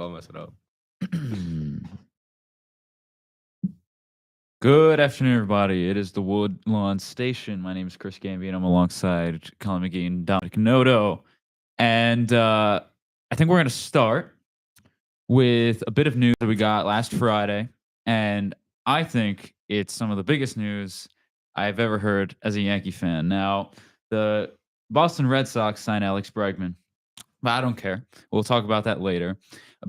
I'll mess it up. Good afternoon, everybody. It is the Woodlawn Station. My name is Chris Gambino. I'm alongside Colin McGee and Dominic Noto. And I think we're going to start with a bit of news that we got last Friday. And I think it's some of the biggest news I've ever heard as a Yankee fan. Now, the Boston Red Sox signed Alex Bregman, but I don't care. We'll talk about that later.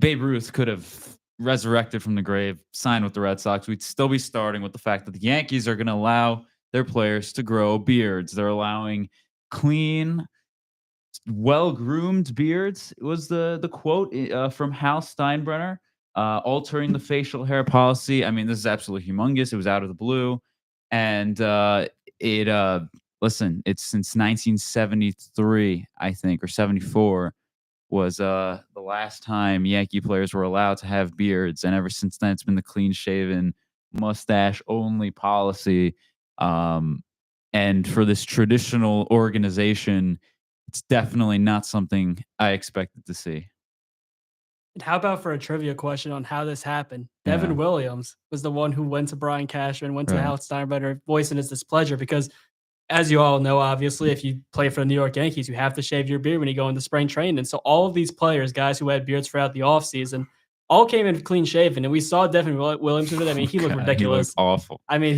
Babe Ruth could have resurrected from the grave, signed with the Red Sox. We'd still be starting with the fact that the Yankees are going to allow their players to grow beards. They're allowing clean, well-groomed beards. It was the quote from Hal Steinbrenner, altering the facial hair policy. I mean, this is absolutely humongous. It was out of the blue. And listen, it's since 1973, I think, or 74 was the last time Yankee players were allowed to have beards. And ever since then, it's been the clean-shaven, mustache-only policy. And for this traditional organization, it's definitely not something I expected to see. And how about for a trivia question on how this happened? Devin Williams was the one who went to Brian Cashman, went to Hal Steinbrenner, voicing his displeasure because, as you all know, obviously, if you play for the New York Yankees, you have to shave your beard when you go into spring training. And so all of these players, guys who had beards throughout the offseason, all came in clean shaven. And we saw Devin Williams with it. I mean, he looked ridiculous. He looked awful. I mean,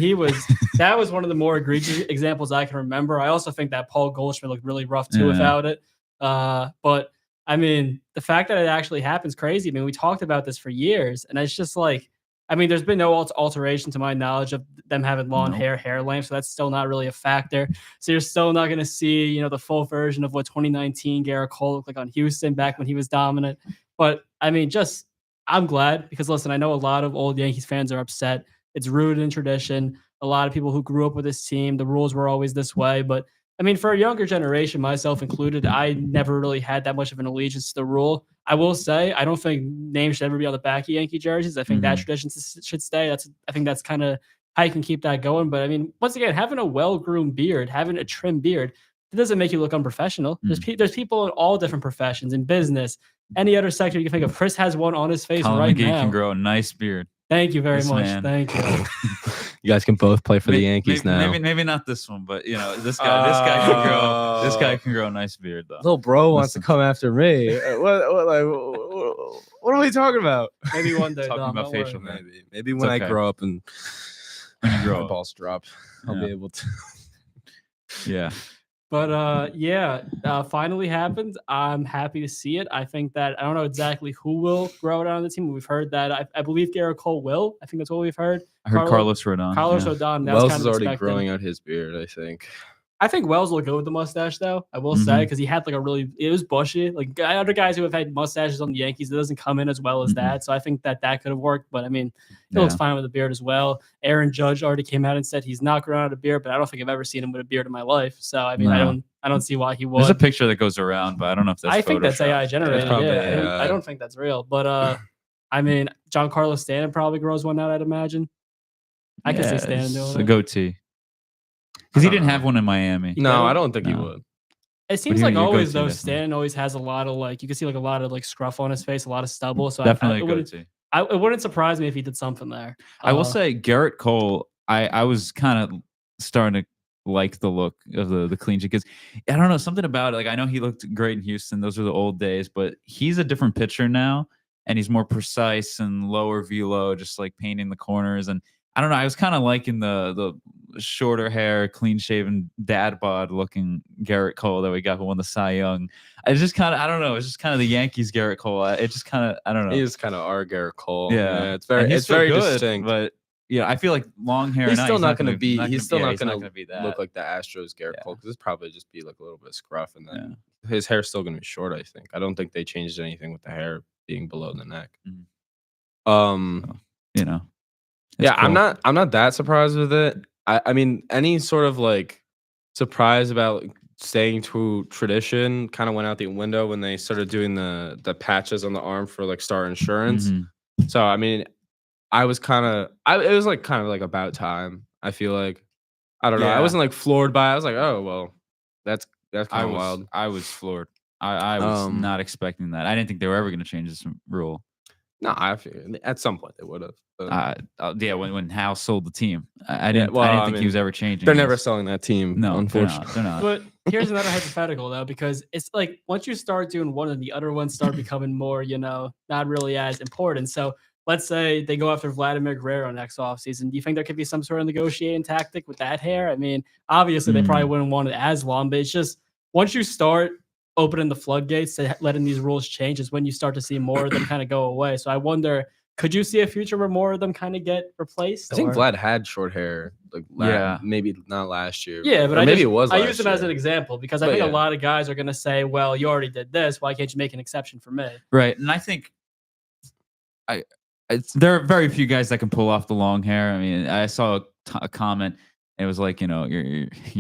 that was one of the more egregious examples I can remember. I also think that Paul Goldschmidt looked really rough too without it. But I mean, the fact that it actually happens crazy. I mean, we talked about this for years, and it's just like, I mean, there's been no alteration to my knowledge of them having long hair length, so that's still not really a factor. So you're still not going to see, the full version of what 2019 Garrett Cole looked like on Houston back when he was dominant. But I mean, I'm glad because listen, I know a lot of old Yankees fans are upset. It's rooted in tradition. A lot of people who grew up with this team, the rules were always this way. But I mean, for a younger generation, myself included, I never really had that much of an allegiance to the rule. I will say, I don't think names should ever be on the back of Yankee jerseys. I think that tradition should stay. I think that's kind of how you can keep that going. But I mean, once again, having a well-groomed beard, having a trimmed beard, it doesn't make you look unprofessional. There's people in all different professions, in business, any other sector you can think of. Chris has one on his face Colin McGee now. Can grow a nice beard. Thank you very much. Man. Thank you. You guys can both play for the Yankees now. Maybe not this one, but this guy can grow a nice beard though. Little bro wants to come after me. What are we talking about? Maybe one day. Talking about facial hair. Maybe when I grow up and when you grow up, balls drop, I'll be able to. Yeah. But finally happened. I'm happy to see it. I think that I don't know exactly who will grow it on the team. We've heard that I believe Garrett Cole will. I think that's what we've heard. I heard Carlos Rodon. Rodon. Wells is already growing out his beard, I think. I think Wells will go with the mustache, though. I will say, because he had it was bushy. Like other guys who have had mustaches on the Yankees, it doesn't come in as well as that. So I think that could have worked. But I mean, he looks fine with a beard as well. Aaron Judge already came out and said he's not growing out a beard, but I don't think I've ever seen him with a beard in my life. So I mean, I don't see why he would. There's a picture that goes around, but I don't know if that's. I think that's AI generated. Probably, I don't think that's real. But I mean, Giancarlo Stanton probably grows one out, I'd imagine. I can see Stanton doing it. A goatee. Because he didn't have one in Miami. No, I don't think he would. It seems like always, though, Stanton always has a lot of, you can see, a lot of, scruff on his face, a lot of stubble. So definitely a goatee. It wouldn't surprise me if he did something there. I will say, Garrett Cole, I was kind of starting to like the look of the clean sheet because, I don't know, something about it. Like, I know he looked great in Houston. Those were the old days. But he's a different pitcher now, and he's more precise and lower velo, just, painting the corners. And I don't know. I was kind of liking the shorter hair, clean shaven, dad bod looking Garrett Cole that we got who won the Cy Young. It's just kind of, I don't know. It's just kind of the Yankees Garrett Cole. It just kind of, I don't know. He is kind of our Garrett Cole. Yeah, it's very good, distinct. But I feel like long hair. He's still not going to be. He's still not going to be that. Look like the Astros Garrett Cole because it's probably just be like a little bit of scruff, and then his hair's still going to be short. I think. I don't think they changed anything with the hair being below the neck. It's cool. I'm not that surprised with it. I mean, any sort of surprise about staying to tradition kind of went out the window when they started doing the patches on the arm for Star Insurance. So I mean, I was it was about time. I feel like I don't know. I wasn't floored by it. I was like, oh well, that's kind of wild. I was floored. I was not expecting that. I didn't think they were ever going to change this rule. No, I figured at some point they would have. Yeah, when Howe sold the team, I Yeah, didn't. well, I didn't I think he was mean, ever changing. they're never this. selling that team. No, unfortunately. they're not. But here's another hypothetical though, because it's like once you start doing one and the other ones start becoming more, not really as important. So let's say they go after Vladimir Guerrero next offseason. Do you think there could be some sort of negotiating tactic with that hair? I mean, obviously they probably wouldn't want it as long, but it's just once you start opening the floodgates to letting these rules change is when you start to see more of them kind of go away. So I wonder, could you see a future where more of them kind of get replaced? I think or- Vlad had short hair, like Yeah. maybe not last year. Yeah, but or maybe it was. I last use them as year. an example because I But think a yeah. lot of guys are going to say, "Well, you already did this. Why can't you make an exception for me?" Right, and I think there are very few guys that can pull off the long hair. I mean, I saw a comment. And it was like, you're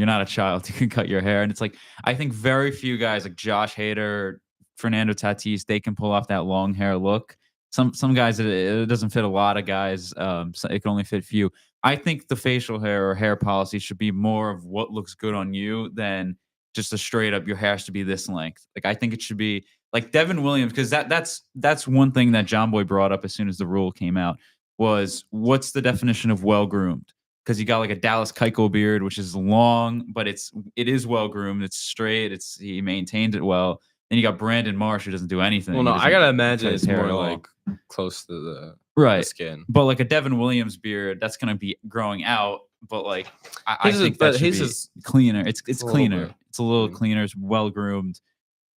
not a child. You can cut your hair, and it's like I think very few guys like Josh Hader, Fernando Tatis, they can pull off that long hair look. Some guys it doesn't fit a lot of guys. So it can only fit few. I think the facial hair or hair policy should be more of what looks good on you than just a straight up your hair has to be this length. Like I think it should be like Devin Williams, because that's one thing that John Boy brought up as soon as the rule came out was what's the definition of well groomed? Because you got like a Dallas Keuchel beard, which is long, but it is well groomed. It's straight. He maintained it well. Then you got Brandon Marsh, who doesn't do anything. Well, no, I gotta imagine cut his it's hair more at all. like close to the right skin. But like a Devin Williams beard, that's gonna be growing out. But like I His is- think but that should his be is cleaner. It's a little cleaner. bit. It's a little cleaner. It's well groomed.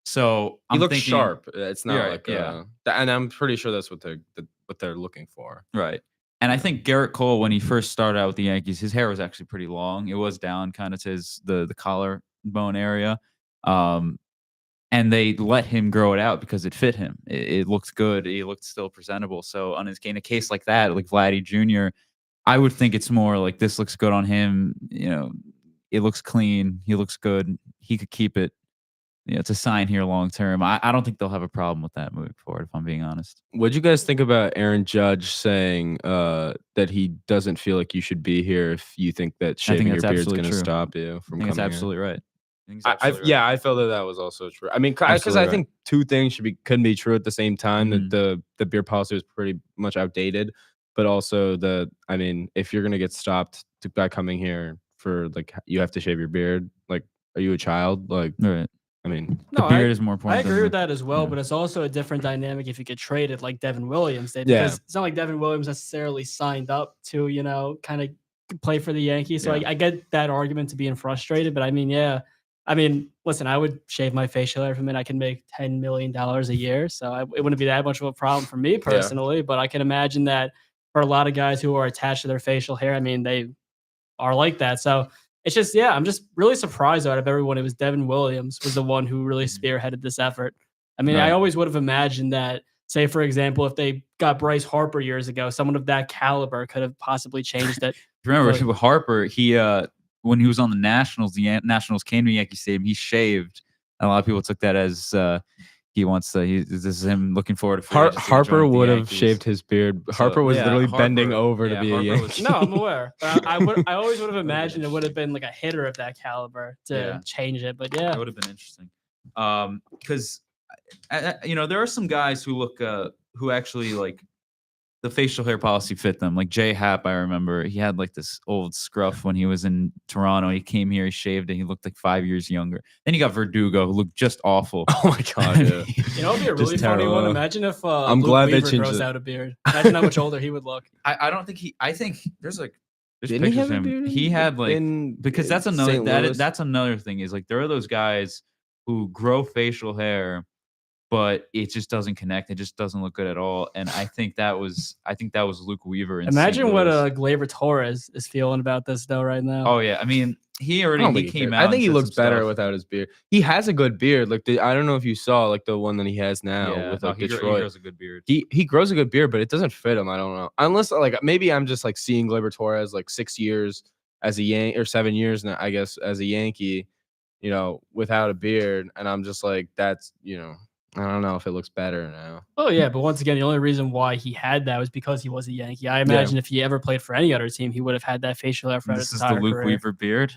So He I'm looks thinking, sharp. It's not Right, like yeah. and I'm pretty sure that's what they're looking for. Right. And I think Garrett Cole, when he first started out with the Yankees, his hair was actually pretty long. It was down kind of to the collarbone area. And they let him grow it out because it fit him. It looked good. He looked still presentable. So in a case like that, like Vladdy Jr., I would think it's more like this looks good on him. It looks clean. He looks good. He could keep it. It's a sign here long term. I don't think they'll have a problem with that moving forward, if I'm being honest. What'd you guys think about Aaron Judge saying that he doesn't feel like you should be here if you think that shaving your that's beard's absolutely going to true. stop you I from think it's coming here? absolutely right. I think it's I absolutely right. yeah, I felt that was also true. I mean, because Absolutely I right. think two things couldn't be true at the same time. Mhm. That the beer policy was pretty much outdated, but also if you're gonna get stopped by coming here for like you have to shave your beard. Like, are you a child? Like, Right. I mean, The No, beard is more I important. agree than with the- that as well, yeah. but it's also a different dynamic if you get traded like Devin Williams did. Yeah. Because it's not like Devin Williams necessarily signed up to, kind of play for the Yankees. So Yeah. I get that argument to being frustrated, but I mean, yeah. I mean, listen, I would shave my facial hair from it. I can make $10 million a year. So it wouldn't be that much of a problem for me personally, but I can imagine that for a lot of guys who are attached to their facial hair, I mean, they are like that. So it's just, yeah, I'm just really surprised out of everyone. It was Devin Williams was the one who really spearheaded this effort. I mean, I Right. always would have imagined that, say, for example, if they got Bryce Harper years ago, someone of that caliber could have possibly changed it. Remember Right. with Harper, he when he was on the Nationals, Nationals came to Yankee Stadium. He shaved. And a lot of people took that as he wants to. This is him looking forward to free agency and Harper joining the would have Yankees. shaved his beard. So, Harper was yeah, literally Harper- bending over yeah, to be a Harper Yankee. was- No, I'm aware. But I always would have imagined it would have been like a hitter of that caliber to Yeah. change it. But That yeah, would have been interesting. Because there are some guys who look who actually like the facial hair policy fit them. Like Jay Happ, I remember he had like this old scruff when he was in Toronto. He came here, he shaved, and he looked like 5 years younger. Then you got Verdugo, who looked just awful. Oh my god! Yeah. it'd be a Just really funny one. terrible. Imagine if I'm Luke glad they Weaver changed grows it. out a beard. Imagine how much older he would look. I don't think I think there's Didn't he pictures have of a him. beard? He had like because that's another St. Louis? that's another thing is like there are those guys who grow facial hair, but it just doesn't connect. It just doesn't look good at all. And I think that was Luke Weaver. In St. Imagine what Louis. Gleyber Torres is feeling about this though right now. Oh yeah, I mean he came out. I think and he said looks some better stuff. without his beard. He has a good beard. Like I don't know if you saw like the one that he has now Yeah, with no, like he Detroit. grows a good beard. He grows a good beard, but it doesn't fit him. I don't know. Unless like maybe I'm just like seeing Gleyber Torres like 6 years as a Yankee or 7 years now, I guess, as a Yankee, without a beard, and I'm just like that's I don't know if it looks better now. Oh yeah, but once again, the only reason why he had that was because he was a Yankee. I imagine if he ever played for any other team, he would have had that facial hair for This his is the entire Luke career. Weaver beard,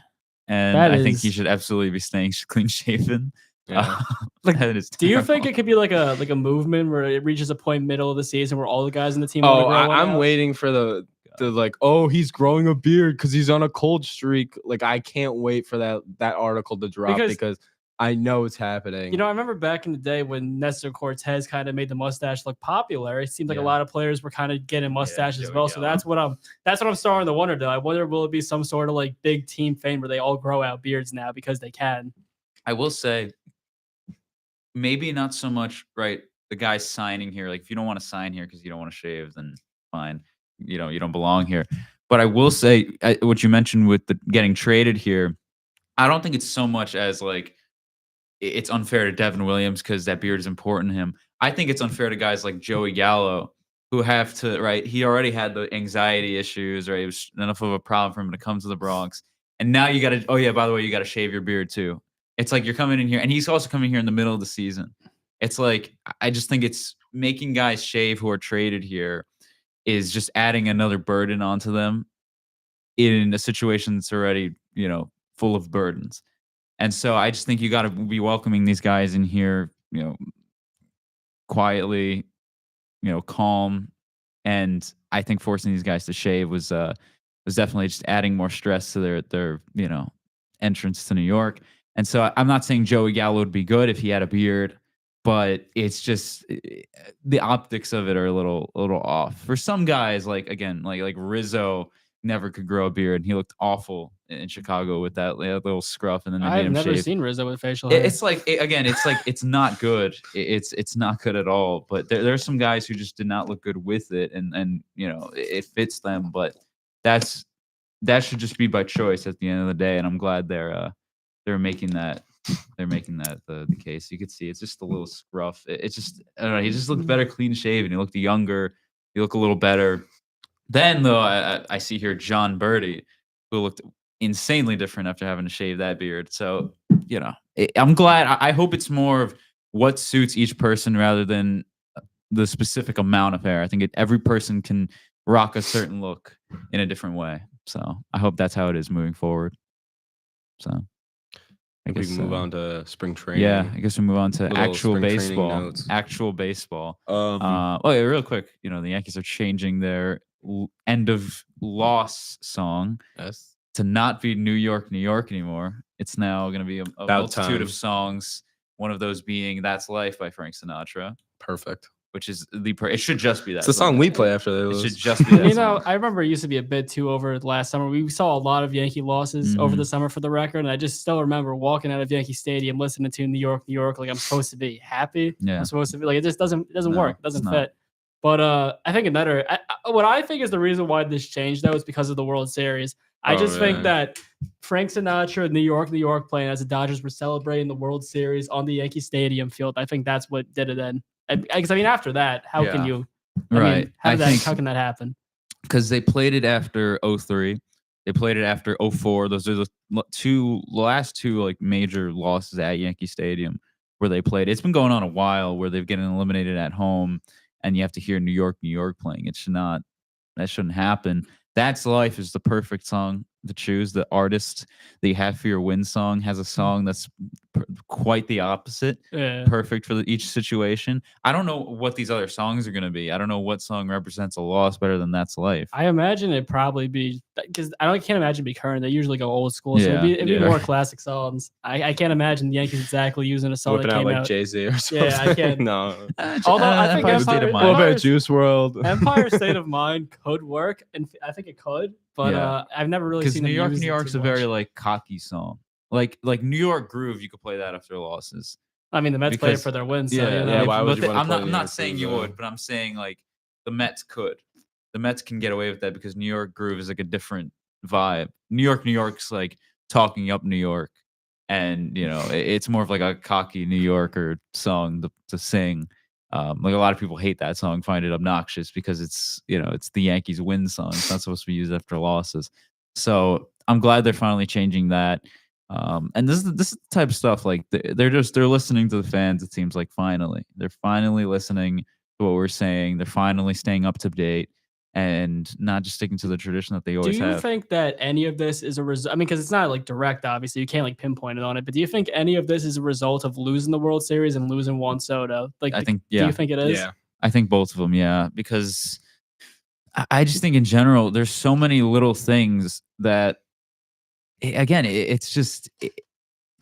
and That I think he is- should absolutely be staying clean shaven. Yeah. Like, that is Do you think terrible. it could be like a movement where it reaches a point middle of the season where all the guys in the team want to Oh, grow one I'm out? waiting for the like, oh, he's growing a beard because he's on a cold streak. Like, I can't wait for that article to drop because I know it's happening. You know, I remember back in the day when Nestor Cortez kind of made the mustache look popular. It seemed like a lot of players were kind of getting mustaches as well. So that's what I'm starting to wonder. Though I wonder, will it be some sort of like big team thing where they all grow out beards now because they can? I will say, maybe not so much, right? The guys signing here, like if you don't want to sign here because you don't want to shave, then fine. You don't belong here. But I will say, what you mentioned with the getting traded here, I don't think it's so much as like it's unfair to Devin Williams because that beard is important to him. I think it's unfair to guys like Joey Gallo who have to, right? He already had the anxiety issues, right? It was enough of a problem for him to come to the Bronx. And now you got to, oh yeah, by the way, you got to shave your beard too. It's like you're coming in here, and he's also coming here in the middle of the season. It's like, I just think it's making guys shave who are traded here is just adding another burden onto them in a situation that's already, full of burdens. And so I just think you got to be welcoming these guys in here, quietly, calm. And I think forcing these guys to shave was definitely just adding more stress to their entrance to New York. And so I'm not saying Joey Gallo would be good if he had a beard, but it's just the optics of it are a little off. For some guys, like Rizzo never could grow a beard, and he looked awful in Chicago with that little scruff, and then they made I've him never shave. seen Rizzo with facial hair. It's like it's not good. It's not good at all. But there are some guys who just did not look good with it, and it fits them. But that should just be by choice at the end of the day. And I'm glad they're making that the case. You could see it's just a little scruff. It's just, I don't know. He just looked better clean shaven. He looked younger. He looked a little better. Then though, I see here John Birdie, who looked insanely different after having to shave that beard. So I'm glad. I hope it's more of what suits each person rather than the specific amount of hair. I think every person can rock a certain look in a different way. So I hope that's how it is moving forward. So I guess we can move on to spring training. Yeah, I guess we move on to Little actual spring training baseball. notes. Actual baseball. Yeah, real quick, the Yankees are changing their end of loss song to not be New York, New York anymore. It's now going to be a multitude of songs. One of those being "That's Life" by Frank Sinatra. Perfect. Which is it should just be that. It's the song we play after they lose. It should just be that. I remember it used to be a bit too over last summer. We saw a lot of Yankee losses over the summer for the record, and I just still remember walking out of Yankee Stadium listening to New York, New York, like I'm supposed to be happy. Yeah. I'm supposed to be like it just doesn't work. It doesn't fit. But I think what I think is the reason why this changed though is because of the World Series. I just think that Frank Sinatra, New York playing as the Dodgers were celebrating the World Series on the Yankee Stadium field. I think that's what did it then. Because after that, how can you? How can that happen? Because they played it after 03. They played it after 04. Those are the last two like major losses at Yankee Stadium where they played. It's been going on a while where they've getting eliminated at home, and you have to hear New York playing. That shouldn't happen. That's Life is the perfect song to choose. The artist that you have for your win song has a song that's quite the opposite. Yeah. Perfect for each situation. I don't know what these other songs are going to be. I don't know what song represents a loss better than That's Life. I imagine it'd probably be because I can't imagine it'd be current. They usually go old school, so it'd be more classic songs. I can't imagine the Yankees exactly using a song whipping that came out like out. Jay-Z or something. Yeah, I can't. No. Although I think State of Mind. What about Juice WRLD? Empire State of Mind could work, and I think it could. But I've never really seen New York's a very like cocky song. Like New York Groove, you could play that after losses. I mean, the Mets play it for their wins. Yeah. Why would you want to play? I'm not saying you would, but I'm saying like the Mets could. The Mets can get away with that because New York Groove is like a different vibe. New York's like talking up New York, and it's more of like a cocky New Yorker song to sing. Like a lot of people hate that song, find it obnoxious because it's the Yankees win song. It's not supposed to be used after losses. So I'm glad they're finally changing that. And this is the type of stuff like they're listening to the fans. It seems like they're finally listening to what we're saying. They're finally staying up to date. and not just sticking to the tradition that they Do always you have. think that any of this is a result? I mean, because it's not like direct, obviously, you can't like pinpoint it on it. But do you think any of this is a result of losing the World Series and losing Juan Soto? Like, I think, do yeah, you think it is? Yeah. I think both of them, yeah, because I just think in general, there's so many little things that, again, it's just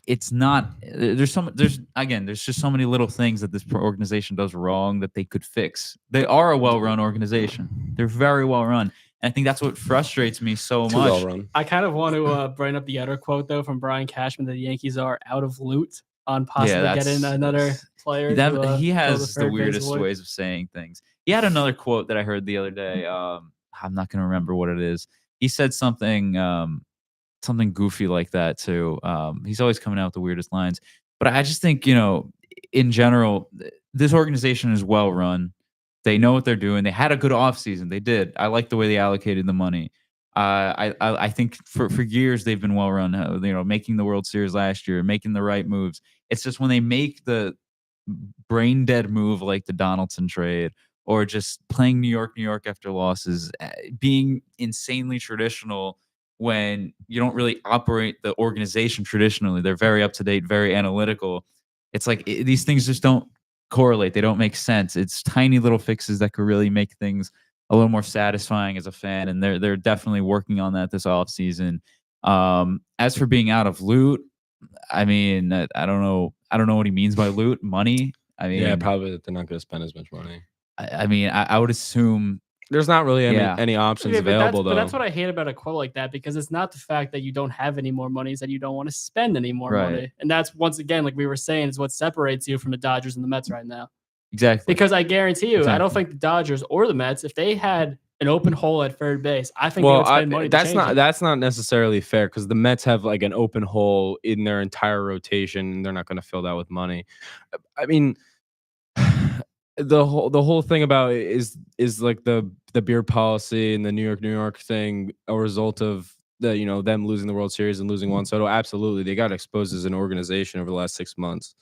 it's not. There's just so many little things that this organization does wrong that they could fix. They are a well-run organization. They're very well run. And I think that's what frustrates me so Too well much. run. I kind of want to bring up the other quote though from Brian Cashman that the Yankees are out of loot on possibly getting another player. He fill has the third base weirdest void. ways of saying things. He had another quote that I heard the other day. I'm not going to remember what it is. He said something goofy like that too. He's always coming out with the weirdest lines. But I just think, in general, this organization is well run. They know what they're doing. They had a good offseason. They did. I like the way they allocated the money. I think for years they've been well run. Making the World Series last year, making the right moves. It's just when they make the brain dead move like the Donaldson trade, or just playing New York after losses, being insanely traditional when you don't really operate the organization traditionally. They're very up to date, very analytical. It's like these things just don't correlate. They don't make sense. It's tiny little fixes that could really make things a little more satisfying as a fan, and they're definitely working on that this offseason. As for being out of loot, I mean, I don't know what he means by loot. Money. I mean, Yeah, probably that they're not going to spend as much money. I mean, I would assume There's not really Yeah. any options Yeah, but available but that's though. what I hate about a quote like that, because it's not the fact that you don't have any more money, it's that you don't want to spend any more Right. money. And that's, once again, like we were saying, is what separates you from the Dodgers and the Mets right now. exactly. Because I guarantee you, I don't Exactly. think the Dodgers or the Mets, if they had an open hole at third base, I think they would spend money to change it. that's not necessarily fair because the Mets have like an open hole in their entire rotation, and they're not going to fill that with money. I mean, the whole thing about it is like the beer policy and the New York thing a result of them losing the World Series and losing Juan Soto. Absolutely, they got exposed as an organization over the last 6 months.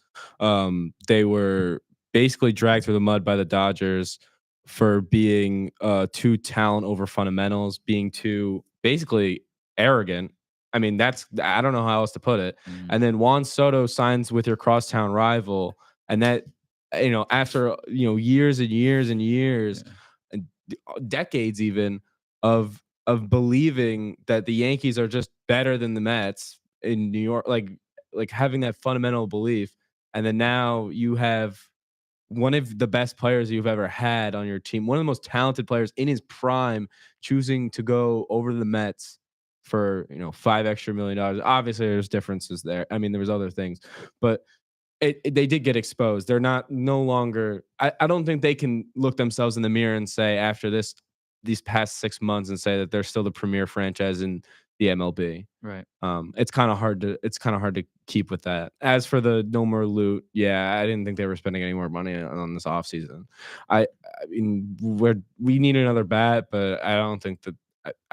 They were basically dragged through the mud by the Dodgers for being too talent over fundamentals, being too basically arrogant. I mean, I don't know how else to put it. And then Juan Soto signs with your crosstown rival, and that after years and years and years, and decades even of believing that the Yankees are just better than the Mets in New York, like having that fundamental belief, and then now you have one of the best players you've ever had on your team, one of the most talented players in his prime, choosing to go over to the Mets for $5 extra million. Obviously, there's differences there. I mean, there was other things, but they did get exposed. They're no longer. I don't think they can look themselves in the mirror and say after these past 6 months and say that they're still the premier franchise in the MLB. Right. It's kind of hard to keep with that. As for the no more loot, yeah, I didn't think they were spending any more money on this offseason. I mean, we need another bat, but I don't think they're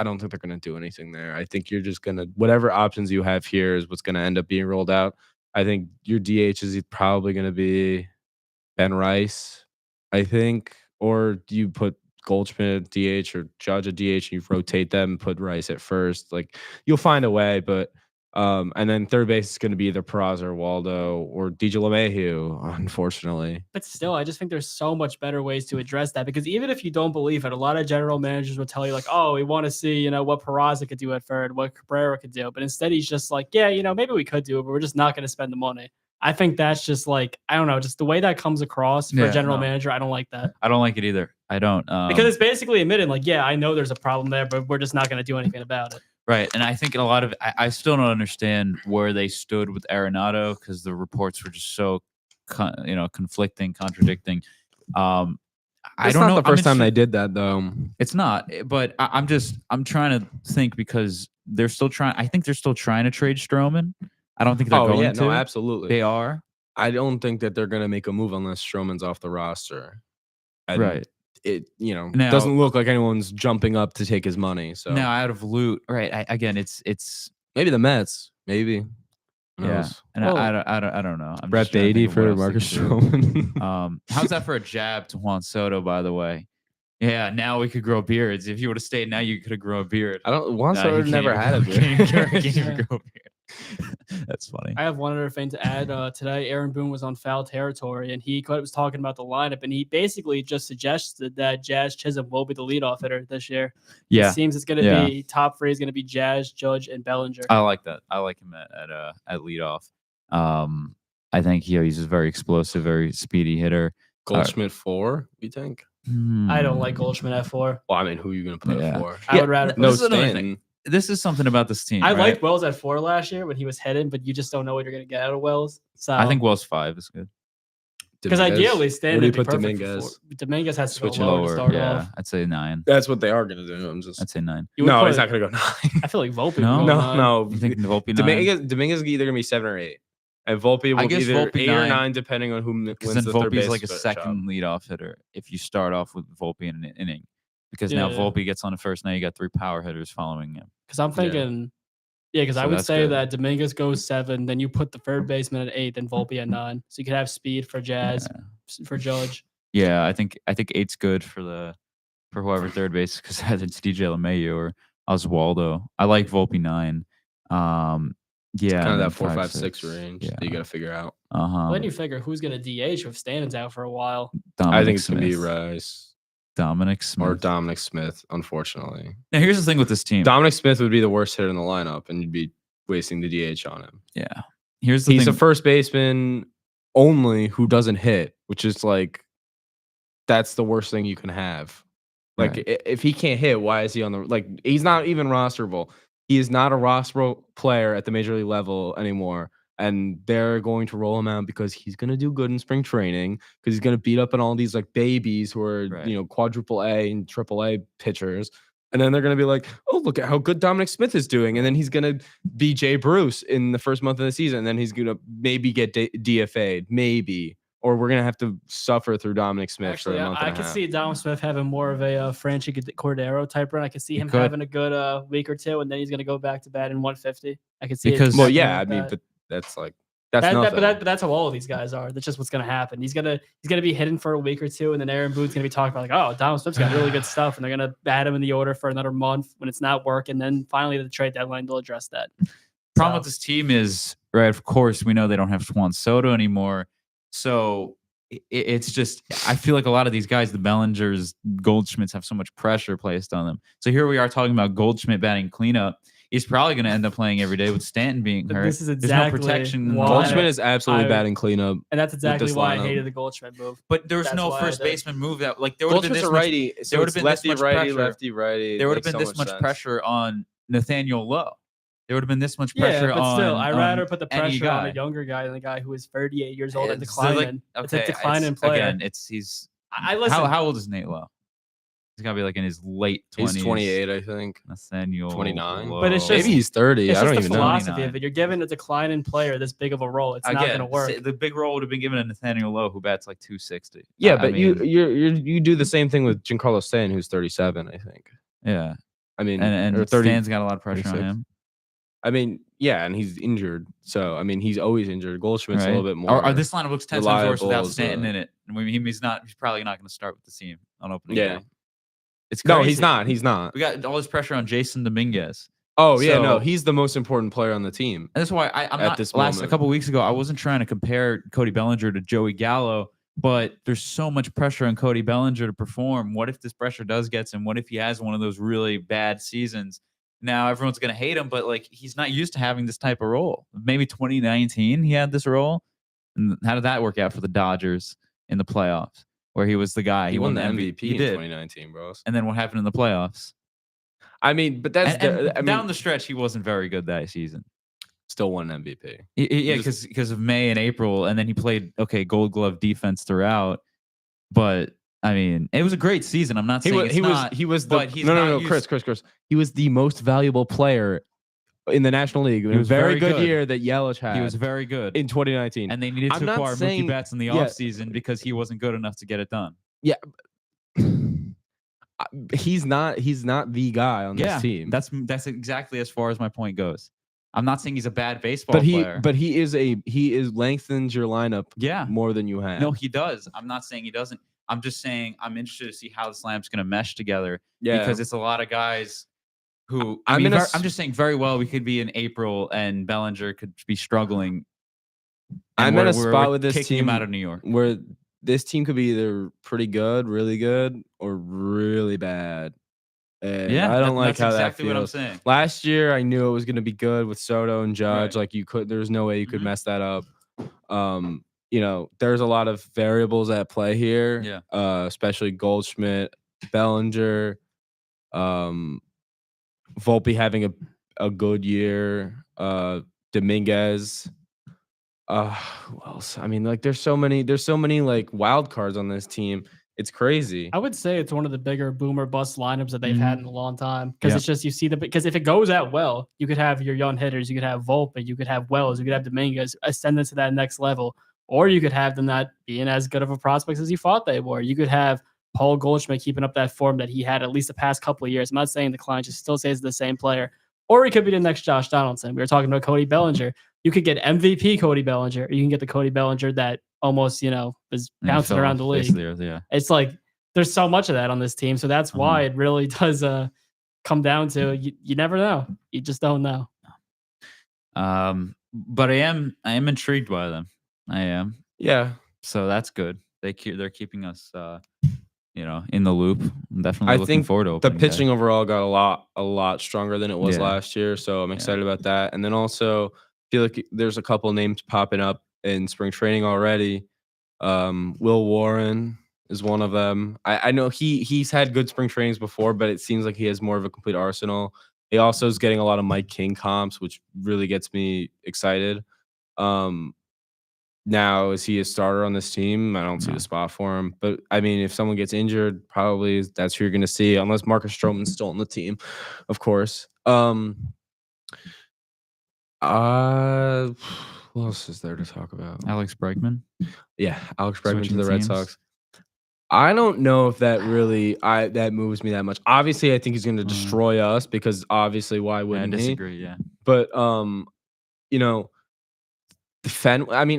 going to do anything there. I think you're just going to, whatever options you have here is what's going to end up being rolled out. I think your DH is probably going to be Ben Rice, I think, or you put Goldschmidt at DH or Judge at DH, and you rotate them and put Rice at first. Like, you'll find a way, but and then third base is going to be either Peraza or Waldo or DJ LeMahieu, unfortunately. But still, I just think there's so much better ways to address that, because even if you don't believe it, a lot of general managers will tell you like, oh, we want to see, what Peraza could do at third, what Cabrera could do. But instead he's just like, yeah, maybe we could do it, but we're just not going to spend the money. I think that's just like, I don't know, just the way that comes across for a general manager. I don't like that. I don't like it either. I don't. Because it's basically admitting like, yeah, I know there's a problem there, but we're just not going to do anything about it. Right. And I think a lot of I still don't understand where they stood with Arenado, because the reports were just so conflicting, contradicting. I It's don't not know. the first time they did that though. It's not, but I'm trying to think, because they're still trying. I think they're still trying to trade Stroman. I don't think they're going to. No, absolutely. They are. I don't think that they're going to make a move unless Stroman's off the roster. And right. It Now, doesn't look like anyone's jumping up to take his money. So now out of loot, right? Again, it's maybe the Mets, maybe. Who yeah. knows? And I don't know. I'm Brett just trying to Beatty think of what for else they Marcus could do. Stroman. How's that for a jab to Juan Soto, by the way? Yeah, now we could grow beards. If you would have stayed now, you could have grown a beard. I don't. Nah, Juan he can't never even had a grow- can't even Yeah. grow a beard. That's funny. I have one other thing to add. Today, Aaron Boone was on foul territory, and he was talking about the lineup, and he basically just suggested that Jazz Chisholm will be the leadoff hitter this year. Yeah, It seems it's going to be top three is going to be Jazz, Judge, and Bellinger. I like that. I like him at leadoff. I think he's a very explosive, very speedy hitter. Goldschmidt 4. You think? I don't like Goldschmidt at 4. Well, I mean, who are you gonna put Yeah. it for? I would rather. No This is another Stanton. This is something about this team. I right? liked Wells at 4 last year when he was heading, but you just don't know what you're going to get out of Wells. So I think Wells 5 is good. because Dominguez? ideally Stanton Where do you would be put perfect for Dominguez? 4. Dominguez has to Switch go lower to Lower, start yeah. off. I'd say 9. That's what they are gonna do. I'm just. I'd say 9. You would No, put- he's not gonna go 9. I feel like Volpe. No? would go No, 9. no. You think Volpe 9? Dominguez is either gonna be 7 or 8, and Volpe will be guess either Volpe 8 or 9, 9 depending on who Because wins then the third Volpe is base like a job. second leadoff hitter if you start off with Volpe in an inning. Because now Yeah. Volpe gets on the first, now you got 3 power hitters following him. Because I'm thinking, because I So would that's say good. that Dominguez goes 7, then you put the third baseman at 8, then Volpe at 9. So you could have speed for Jazz, for Judge. Yeah, I think 8's good for whoever third base because it's DJ LeMahieu or Oswaldo. I like Volpe 9. Yeah, Kind and of then that 4, 5, 6 6. range Yeah. that you got to figure out. Then you figure who's going to DH if Stanton's out for a while. Dominic I think it's Smith. gonna be Rice Dominic Smith. or Dominic Smith. Unfortunately, Now here's the thing with this team. Dominic Smith would be the worst hitter in the lineup, and you'd be wasting the DH on him. Yeah. Here's the He's thing. a first baseman only who doesn't hit, which is like that's the worst thing you can have. Like Right. if he can't hit, why is he on the like? He's not even rosterable. He is not a rosterable player at the major league level anymore. And they're going to roll him out because he's going to do good in spring training because he's going to beat up on all these like babies who are, Right. quadruple A and triple A pitchers. And then they're going to be like, oh, look at how good Dominic Smith is doing. And then he's going to be Jay Bruce in the first month of the season. And then he's going to maybe get DFA'd, maybe. Or we're going to have to suffer through Dominic Smith Actually, for a month I and a could half. see Dom Smith having more of a Franchi Cordero type run. I could see him could. having a good week or two, and then he's going to go back to bat in 150. I could see Because- it. Well, happening yeah, I like mean, that. but that's like, that's nothing. But that's how all of these guys are. That's just what's going to happen. He's gonna be hidden for a week or two, and then Aaron Boone's going to be talking about like, oh, Dom Smith's got really good stuff, and they're going to bat him in the order for another month when it's not working. Then finally, the trade deadline will address that. Problem So- with this team is, right, of course, we know they don't have Juan Soto anymore. So it's just, I feel like a lot of these guys, the Bellingers, Goldschmidts, have so much pressure placed on them. So here we are talking about Goldschmidt batting cleanup. He's probably going to end up playing every day with Stanton being But hurt. this is There's exactly no protection. why- Goldschmidt is absolutely I- batting cleanup. And that's exactly this why I lineup. hated the Goldschmidt move. But there was That's no why first I did. baseman move that, like, there would have been Goldschmidt's this a much, righty. So there would've it's been this lefty, much righty, pressure. lefty, righty. there would have Makes been so this much sense. pressure on Nathaniel Lowe. There would have been this much Yeah, pressure but on. still, I'd rather put the any pressure on a guy. younger guy than a guy who is 38 years old and It's like- declining. It's a okay, declining player. Again, he's I listen. how old is Nate Lowe? He's got to be like in his late 20s. He's 28, I think. Nathaniel 29. Lowe. But it's just- Maybe he's 30. It's I don't just even the know. philosophy 29. of it. You're giving a declining player this big of a role. It's not going to work. The big role would have been given to Nathaniel Lowe, who bats like 260. Yeah, I but mean, you do the same thing with Giancarlo Stanton, who's 37, I think. yeah, I mean, and or 30. Stan's got a lot of pressure on 36. him. I mean, yeah, and he's injured. So I mean, he's always injured. Goldschmidt's Right? a little bit more. Or this lineup looks 10 times worse reliable without as, Stanton in it. I mean, he's probably not going to start with the team on opening Yeah. day. It's crazy. No, he's not. He's not. We got all this pressure on Jason Dominguez. Oh yeah, no, So- he's the most important player on the team. And that's why I'm At not. this A moment. couple weeks ago, I wasn't trying to compare Cody Bellinger to Joey Gallo, but there's so much pressure on Cody Bellinger to perform. What if this pressure does get him? What if he has one of those really bad seasons? Now everyone's gonna hate him, but like he's not used to having this type of role. Maybe 2019 he had this role, and how did that work out for the Dodgers in the playoffs, where he was the guy? He won the MVP He in did. 2019, bros. And then what happened in the playoffs? I mean, but that's And I mean, down the stretch, he wasn't very good that season. still won an MVP. Yeah, just- because of May and April, and then he played Gold Glove defense throughout. But I mean, it was a great season. I'm not saying it's not, he was but the he's no not Chris. He was the most valuable player in the National League. In a was very very good good. year that Yelich had. He was very good, in 2019. and they needed I'm to not acquire saying- Mookie Betts in the yeah. offseason because he wasn't good enough to get it done. He's not the guy on Yeah, this team. that's exactly as far as my point goes. I'm not saying he's a bad baseball player. but he lengthens your lineup yeah, more than you have. no, he does. I'm not saying he doesn't. I'm just saying I'm interested to see how this lineup's going to mesh together Yeah. because it's a lot of guys who I'm I mean, in a I'm just saying very well we could be in April and Bellinger could be struggling. And I'm in a spot with this kicking team him out of New York. where this team could be either pretty good, really good, or really bad. And Yeah, I don't like that's how exactly that what I'm feels. saying. Last year, I knew it was going to be good with Soto and Judge. Right. Like there's no way you could Mhm. mess that up. There's a lot of variables at play here. Yeah. Especially Goldschmidt, Bellinger, Volpe having a good year, Dominguez. Who else? I mean, like there's so many like wild cards on this team. It's crazy. I would say it's one of the bigger boomer bust lineups that they've had in a long time because Yeah. it's just you see because if it goes out well, you could have your young hitters, you could have Volpe, you could have Wells, you could have Dominguez ascending to that next level, or you could have them not being as good of a prospects as you thought they were. You could have Paul Goldschmidt keeping up that form that he had at least the past couple of years. I'm not saying the client just still stays the same player, or he could be the next Josh Donaldson. We were talking about Cody Bellinger. You could get MVP Cody Bellinger, or you can get the Cody Bellinger that almost was bouncing around the league. Yeah. It's like there's so much of that on this team. So that's why it really does come down to you never know. You just don't know. But I am intrigued by them. I am. Yeah. So that's good. They're keeping us in the loop. I'm definitely looking forward to the opening pitching day. overall got a lot stronger than it was last year. So I'm excited about that. And then also feel like there's a couple names popping up in spring training already. Will Warren is one of them. I know he's had good spring trainings before, but it seems like he has more of a complete arsenal. He also is getting a lot of Mike King comps, which really gets me excited. Now, is he a starter on this team? I don't see the spot for him. But, I mean, if someone gets injured, probably that's who you're going to see, unless Marcus Stroman's still on the team, of course. Who else is there to talk about? Alex Bregman. Yeah, Alex Bregman Switching to the Red teams. Sox. I don't know if that really that moves me that much. Obviously, I think he's going to destroy us because obviously, why wouldn't I he? disagree, yeah. But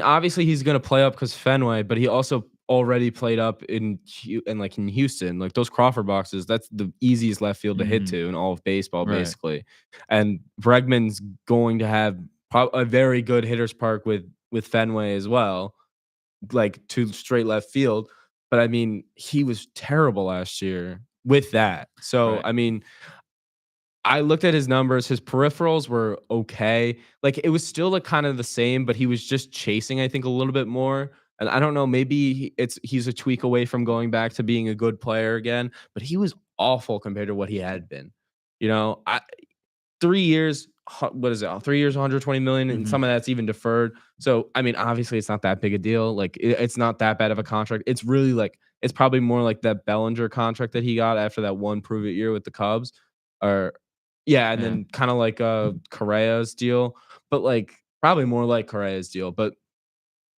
obviously he's going to play up because Fenway, but he also already played up in Houston. Like those Crawford boxes, that's the easiest left field to hit to in all of baseball, basically. And Bregman's going to have a very good hitter's park with Fenway as well, like to straight left field. But I mean, he was terrible last year with that. So I mean, I looked at his numbers. His peripherals were okay. Like it was still like kind of the same, but he was just chasing, I think, a little bit more. And I don't know, maybe he's a tweak away from going back to being a good player again. But he was awful compared to what he had been. 3 years. What is it? 3 years, 120 million, and some of that's even deferred. So I mean, obviously, it's not that big a deal. Like it's not that bad of a contract. It's really like it's probably more like that Bellinger contract that he got after that one prove it year with the Cubs, and then kind of like Correa's deal, but like probably more like Correa's deal. But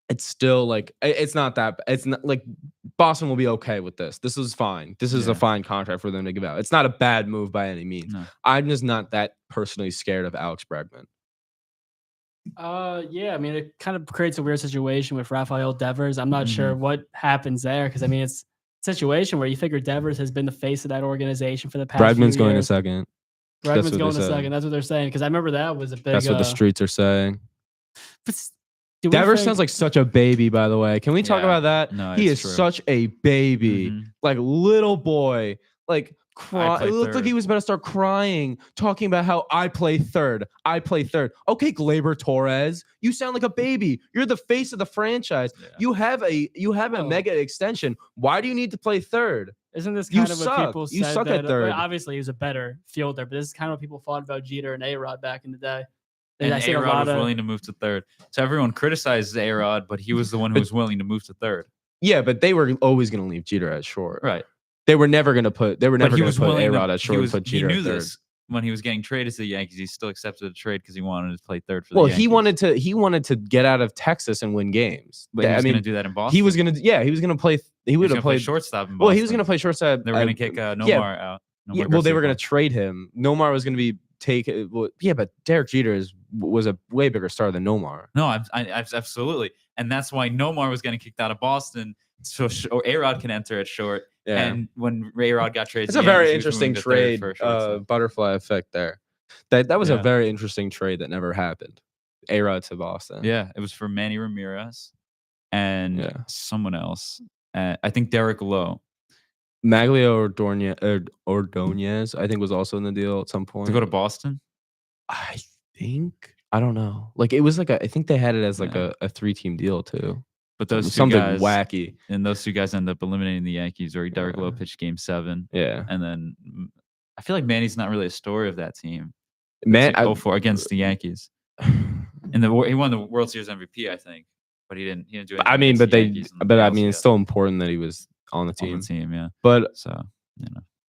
it's still like it's not that. It's not like Boston will be okay with this. This is fine. This is a fine contract for them to give out. It's not a bad move by any means. No. I'm just not that personally scared of Alex Bregman. Yeah, I mean, it kind of creates a weird situation with Rafael Devers. I'm not sure what happens there because I mean, it's a situation where you figure Devers has been the face of that organization for the past. Bregman's few going to years. second. Bregman's going to second. That's what they're saying because I remember that was a big. That's what the streets are saying. But Devers sounds like such a baby, by the way. Can we talk about that? No, he is true. such a baby, like little boy, like cry. It looked like he was about to start crying, talking about how I play third. I play third. Okay, Gleyber Torres, you sound like a baby. You're the face of the franchise. Yeah. You have a mega extension. Why do you need to play third? Isn't this kind of what people said? You suck at third. Obviously, he was a better fielder, but this is kind of what people thought about Jeter and A-Rod back in the day. And A-Rod was willing to move to third. So everyone criticizes A-Rod, but he was the one who was willing to move to third. Yeah, but they were always going to leave Jeter at short. Right. They were never going to put A-Rod at short and put Jeter at third. He knew this when he was getting traded to the Yankees. He still accepted a trade because he wanted to play third for the Yankees. He wanted to get out of Texas and win games. But he was going to do that in Boston. He was going to play. He would have played shortstop in Boston. Well, he was going to play shortstop. They were going to kick Nomar out. They were going to trade him. Nomar was going to be but Derek Jeter was a way bigger star than Nomar. No, I absolutely, and that's why Nomar was getting kicked out of Boston So A-Rod can enter at short. Yeah. And when A-Rod got traded, It's to a the very Yankees, he was moving interesting to third trade, for a shortstop. butterfly effect there. That was a Yeah. very interesting trade that never happened. A-Rod to Boston. Yeah, it was for Manny Ramirez and Yeah. someone else. I think Derek Lowe Maglio Ordonez, I think, was also in the deal at some point. to go to Boston. I think. I don't know. Like it was like I think they had it as like Yeah. a 3-team deal too. But those two something guys, wacky. and those two guys end up eliminating the Yankees. Or Derek Lowe Yeah. pitched Game 7, Yeah. and then I feel like Manny's not really a story of that team. Man, It's like 0-4 against the Yankees. And he won the World Series MVP, I think, but he didn't do anything. I mean, against the Yankees in the I mean, it's ALCS. still important that he was on the on team. the team, yeah. But So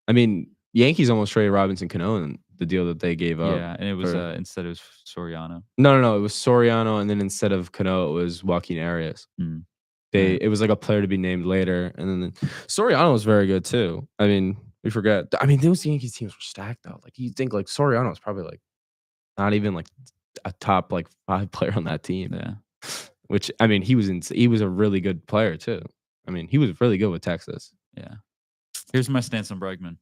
I mean, Yankees almost traded Robinson Cano in the deal that they gave up. yeah, and it was for- instead it was Soriano. No. It was Soriano, and then instead of Cano, it was Joaquin Arias. Mm. It was like a player to be named later, and then Soriano was very good too. I mean, we forget. I mean, those Yankees teams were stacked though. Like you think like Soriano was probably like not even like a top like 5 player on that team. Yeah. Which I mean, he was a really good player too. I mean, he was really good with Texas. Yeah. Here's my stance on Bregman.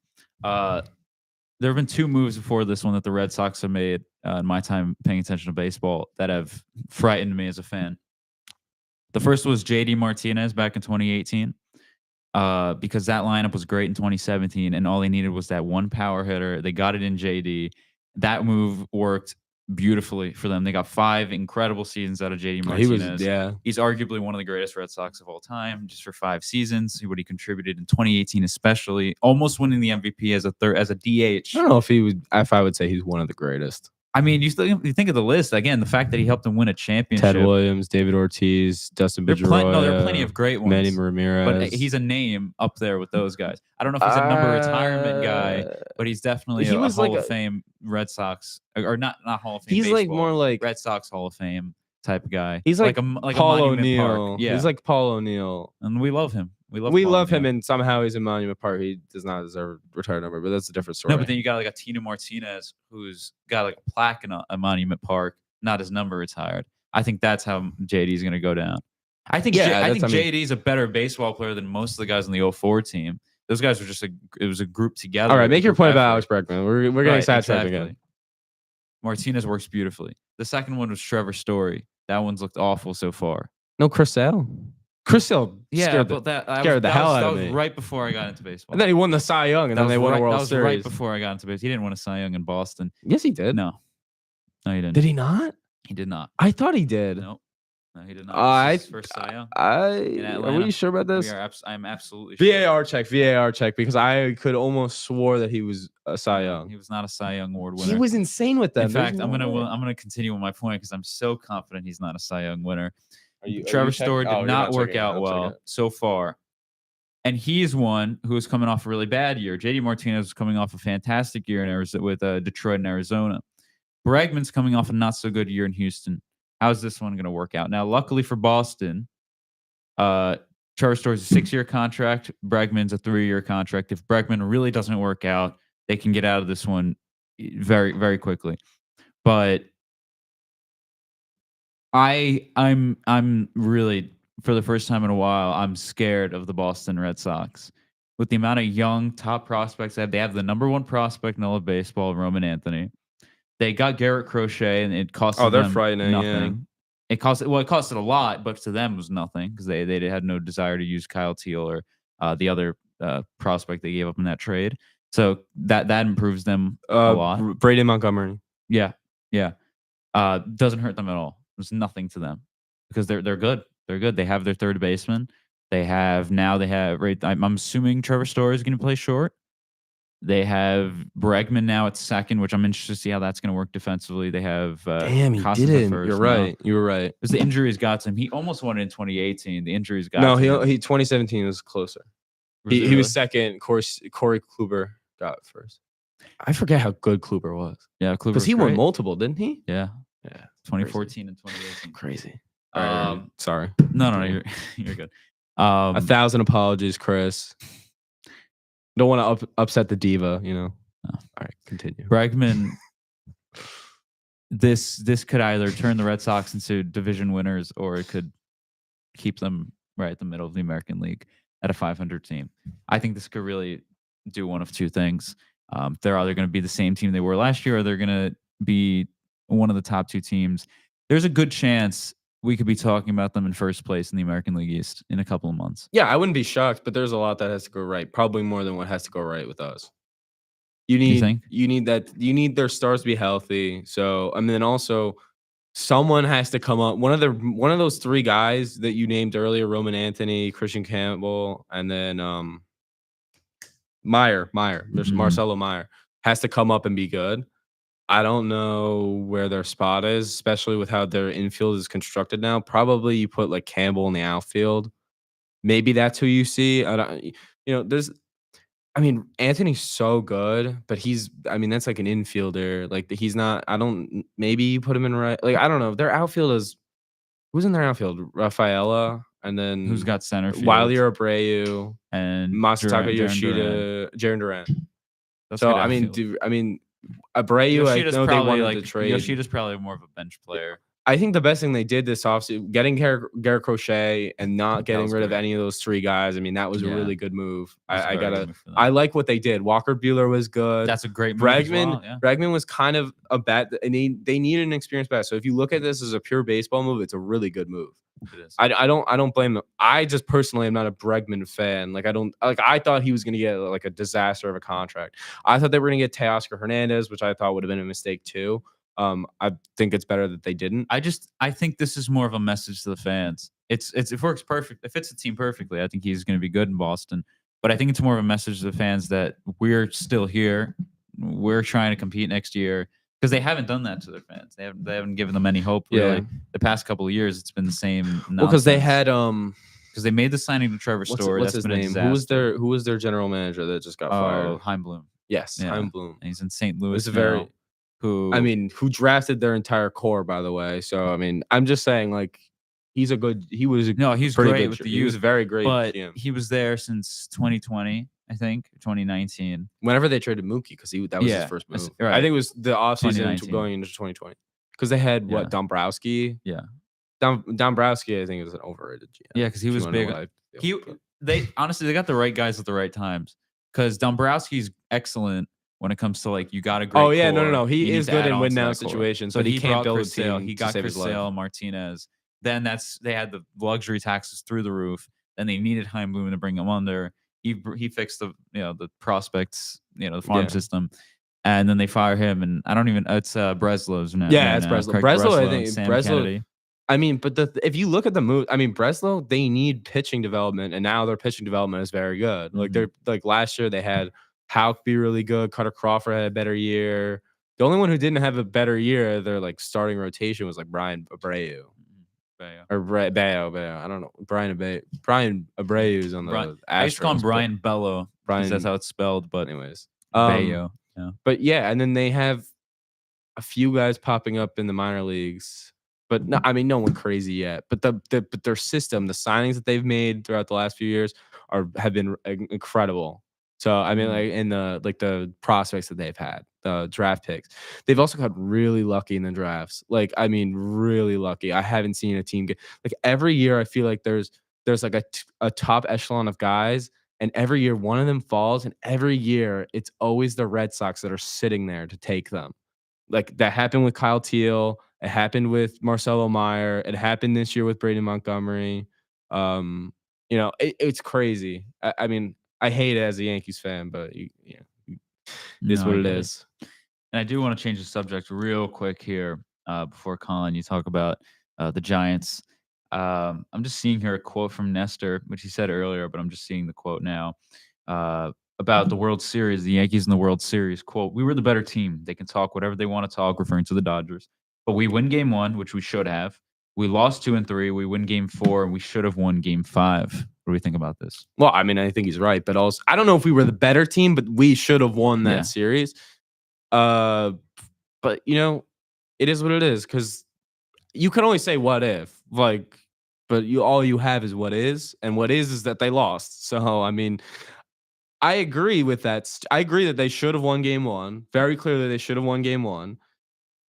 There have been 2 moves before this one that the Red Sox have made in my time paying attention to baseball that have frightened me as a fan. The first was JD Martinez back in 2018 because that lineup was great in 2017, and all they needed was that one power hitter. They got it in JD. That move worked beautifully for them. They got 5 incredible seasons out of JD Martinez. He's arguably one of the greatest Red Sox of all time, just for 5 seasons. See what he contributed in 2018, especially almost winning the MVP as a DH. I don't know if I would say he's one of the greatest. I mean, you think of the list again. The fact that he helped them win a championship. Ted Williams, David Ortiz, Dustin Pedroia. There are plenty of great ones. Manny Ramirez. But he's a name up there with those guys. I don't know if he's a number retirement guy, but he's definitely a Hall of Fame Red Sox, or not Hall of Fame. He's baseball, like more like Red Sox Hall of Fame type of guy. He's like Paul O'Neill. Park. Yeah, he's like Paul O'Neill, and we love him. We love him, and somehow he's in Monument Park. He does not deserve a retired number, but that's a different story. No, but then you got like a Tino Martinez who's got like a plaque in a Monument Park, not his number retired. I think that's how JD is going to go down. I think JD is a better baseball player than most of the guys on the 04 team. Those guys were it was a group together. All right, make your point about Alex Bregman. We're getting sidetracked again. Martinez works beautifully. The second one was Trevor Story. That one's looked awful so far. No, Chris Sale scared the hell out of me. That was right before I got into baseball. And then he won the Cy Young, and then they won a World Series. That was right before I got into baseball. He didn't win a Cy Young in Boston. Yes, he did. No, he didn't. Did he not? He did not. I thought he did. No, he did not. His first Cy Young. Are we sure about this? I'm absolutely sure. VAR check, because I could almost swore that he was a Cy Young. He was not a Cy Young Award winner. He was insane with them. In fact, I'm gonna continue with my point because I'm so confident he's not a Cy Young winner. Trevor Story did not work out well so far. And he's one who's coming off a really bad year. JD Martinez was coming off a fantastic year in Arizona with Detroit and Arizona. Bregman's coming off a not so good year in Houston. How's this one going to work out? Now, luckily for Boston, Trevor Story's a 6-year contract. Bregman's a 3-year contract. If Bregman really doesn't work out, they can get out of this one very, very quickly. But I'm really, for the first time in a while, I'm scared of the Boston Red Sox. With the amount of young top prospects they have the number 1 prospect in all of baseball, Roman Anthony. They got Garrett Crochet, and it cost them frightening, nothing. Yeah. It costed a lot, but to them it was nothing because they had no desire to use Kyle Teal or the other prospect they gave up in that trade. So that improves them a lot. Braden Montgomery. Yeah. Doesn't hurt them at all. There's nothing to them because they're good. They're good. They have their third baseman. I'm assuming Trevor Story is going to play short. They have Bregman now at second, which I'm interested to see how that's going to work defensively. They have damn, he didn't. You're right. You were right. Because the injuries got to him. He almost won it in 2018. The injuries got no. To him. He 2017 was closer. He was second. Corey Kluber got first. I forget how good Kluber was. Yeah, Kluber because he won multiple, didn't he? Yeah. 2014 and 2018. Crazy. Sorry. No, you're good. 1,000 apologies, Chris. Don't want to upset the diva, you know. All right, continue. Bregman. This could either turn the Red Sox into division winners, or it could keep them right at the middle of the American League at a 500 team. I think this could really do one of two things. They're either going to be the same team they were last year, or they're going to be one of the top two teams. There's a good chance we could be talking about them in first place in the American League East in a couple of months. Yeah, I wouldn't be shocked, but there's a lot that has to go right. Probably more than what has to go right with us. You think? need their stars to be healthy. So I mean, also someone has to come up. One of those three guys that you named earlier, Roman Anthony, Christian Campbell, and then Marcelo Meyer has to come up and be good. I don't know where their spot is, especially with how their infield is constructed now. Probably you put like Campbell in the outfield. Maybe that's who you see. I don't, there's. I mean, Anthony's so good, but that's like an infielder. Like he's not. I don't. Maybe you put him in right. Like I don't know. Their outfield is who's in their outfield? Rafaela, and then Who's got center field? Wiley Abreu and Masataka Jaren Yoshida, Jaren Durant. That's So good I mean, outfield. Abreu, I Yoshida's know they probably wanted to trade. Yoshida's probably more of a bench player. I think the best thing they did this offseason, getting Garrett Crochet and not getting rid of any of those three guys. I mean, that was a really good move. I like what they did. Walker Buehler was good. That's a great move as well, yeah. Bregman was kind of a bat, and they needed an experienced bat. So if you look at this as a pure baseball move, it's a really good move. It is. I don't blame them. I just personally am not a Bregman fan. I thought he was going to get like a disaster of a contract. I thought they were going to get Teoscar Hernandez, which I thought would have been a mistake too. I think it's better that they didn't. I think this is more of a message to the fans. It works perfect. It fits the team perfectly. I think he's going to be good in Boston. But I think it's more of a message to the fans that we're still here. We're trying to compete next year, because they haven't done that to their fans. They haven't given them any hope. Really, the past couple of years, it's been the same. Nonsense. Well, because they had because they made the signing to Trevor Story. What's his name? Who was their general manager that just got fired? Chaim Bloom. Yes, Chaim Bloom. And he's in St. Louis. It's who drafted their entire core, by the way. So I mean, I'm just saying, like, he's a good. He was he's pretty great good. with the He youth. was very great. But he was there since 2020, I think, 2019. Whenever they traded Mookie, because that was his first move. Right. I think it was the offseason going into 2020, because they had Dombrowski. Yeah, Dombrowski, I think, is an overrated GM. Yeah, because he was big. They honestly, they got the right guys at the right times. Because Dombrowski's excellent when it comes to, like, you got a great. Oh yeah, core. no. He is good in win now core. situations, So but he can't build a Sale. team. He got Chris Sale, Martinez. Then they had the luxury taxes through the roof. Then they needed Chaim Bloom to bring him under. He fixed the prospects, the farm system, and then they fire him. And I don't even. It's Breslow's now. Yeah, it's Breslow. Breslow, I think Sam Breslow. Kennedy. I mean, but if you look at the move, I mean, Breslow, they need pitching development, and now their pitching development is very good. Mm-hmm. Like they're like last year, they had Houck be really good. Cutter Crawford had a better year. The only one who didn't have a better year, their like starting rotation, was like Brian Abreu. Bayo. I don't know. Brian Abreu's on the Astros. I used to call him Brian Bello. Because that's how it's spelled. But anyways, Bayo. Yeah. But yeah, and then they have a few guys popping up in the minor leagues. But no, I mean, no one crazy yet. But but their system, the signings that they've made throughout the last few years have been incredible. So I mean, like in the prospects that they've had, the draft picks, they've also got really lucky in the drafts. Like, I mean, really lucky. I haven't seen a team get like every year. I feel like there's like a top echelon of guys, and every year one of them falls, and every year it's always the Red Sox that are sitting there to take them. Like that happened with Kyle Teal. It happened with Marcelo Meyer. It happened this year with Braden Montgomery. It's crazy. I mean, I hate it as a Yankees fan, but it's what it is. And I do want to change the subject real quick here before Colin, you talk about the Giants. I'm just seeing here a quote from Nestor, which he said earlier, but I'm just seeing the quote now about the World Series, the Yankees in the World Series. Quote, "We were the better team. They can talk whatever they want to talk," referring to the Dodgers. "But we win game 1, which we should have. We lost 2 and 3. We win game 4, and we should have won game 5. What do we think about this? Well, I mean, I think he's right, but also I don't know if we were the better team, but we should have won that series. But it is what it is, because you can only say what if, like, but all you have is what is, and what is that they lost. So I mean, I agree with that. I agree that they should have won game 1. Very clearly, they should have won game 1.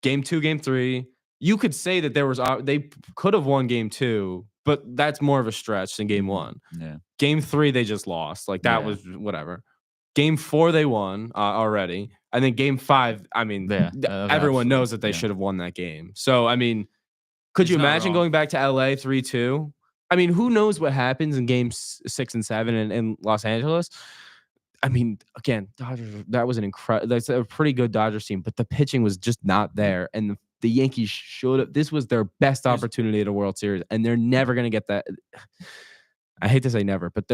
Game 2, game 3. You could say that they could have won game 2 but that's more of a stretch than game 1. Yeah. Game 3, they just lost. Like that was whatever. Game 4, they won already. And then game 5, I mean, everyone knows that they should have won that game. So, I mean, could you imagine going back to LA 3-2? I mean, who knows what happens in games 6 and 7 in Los Angeles? I mean, again, Dodgers, that's a pretty good Dodgers team, but the pitching was just not there. And the Yankees should have, this was their best opportunity at a World Series, and they're never going to get that. I hate to say never, but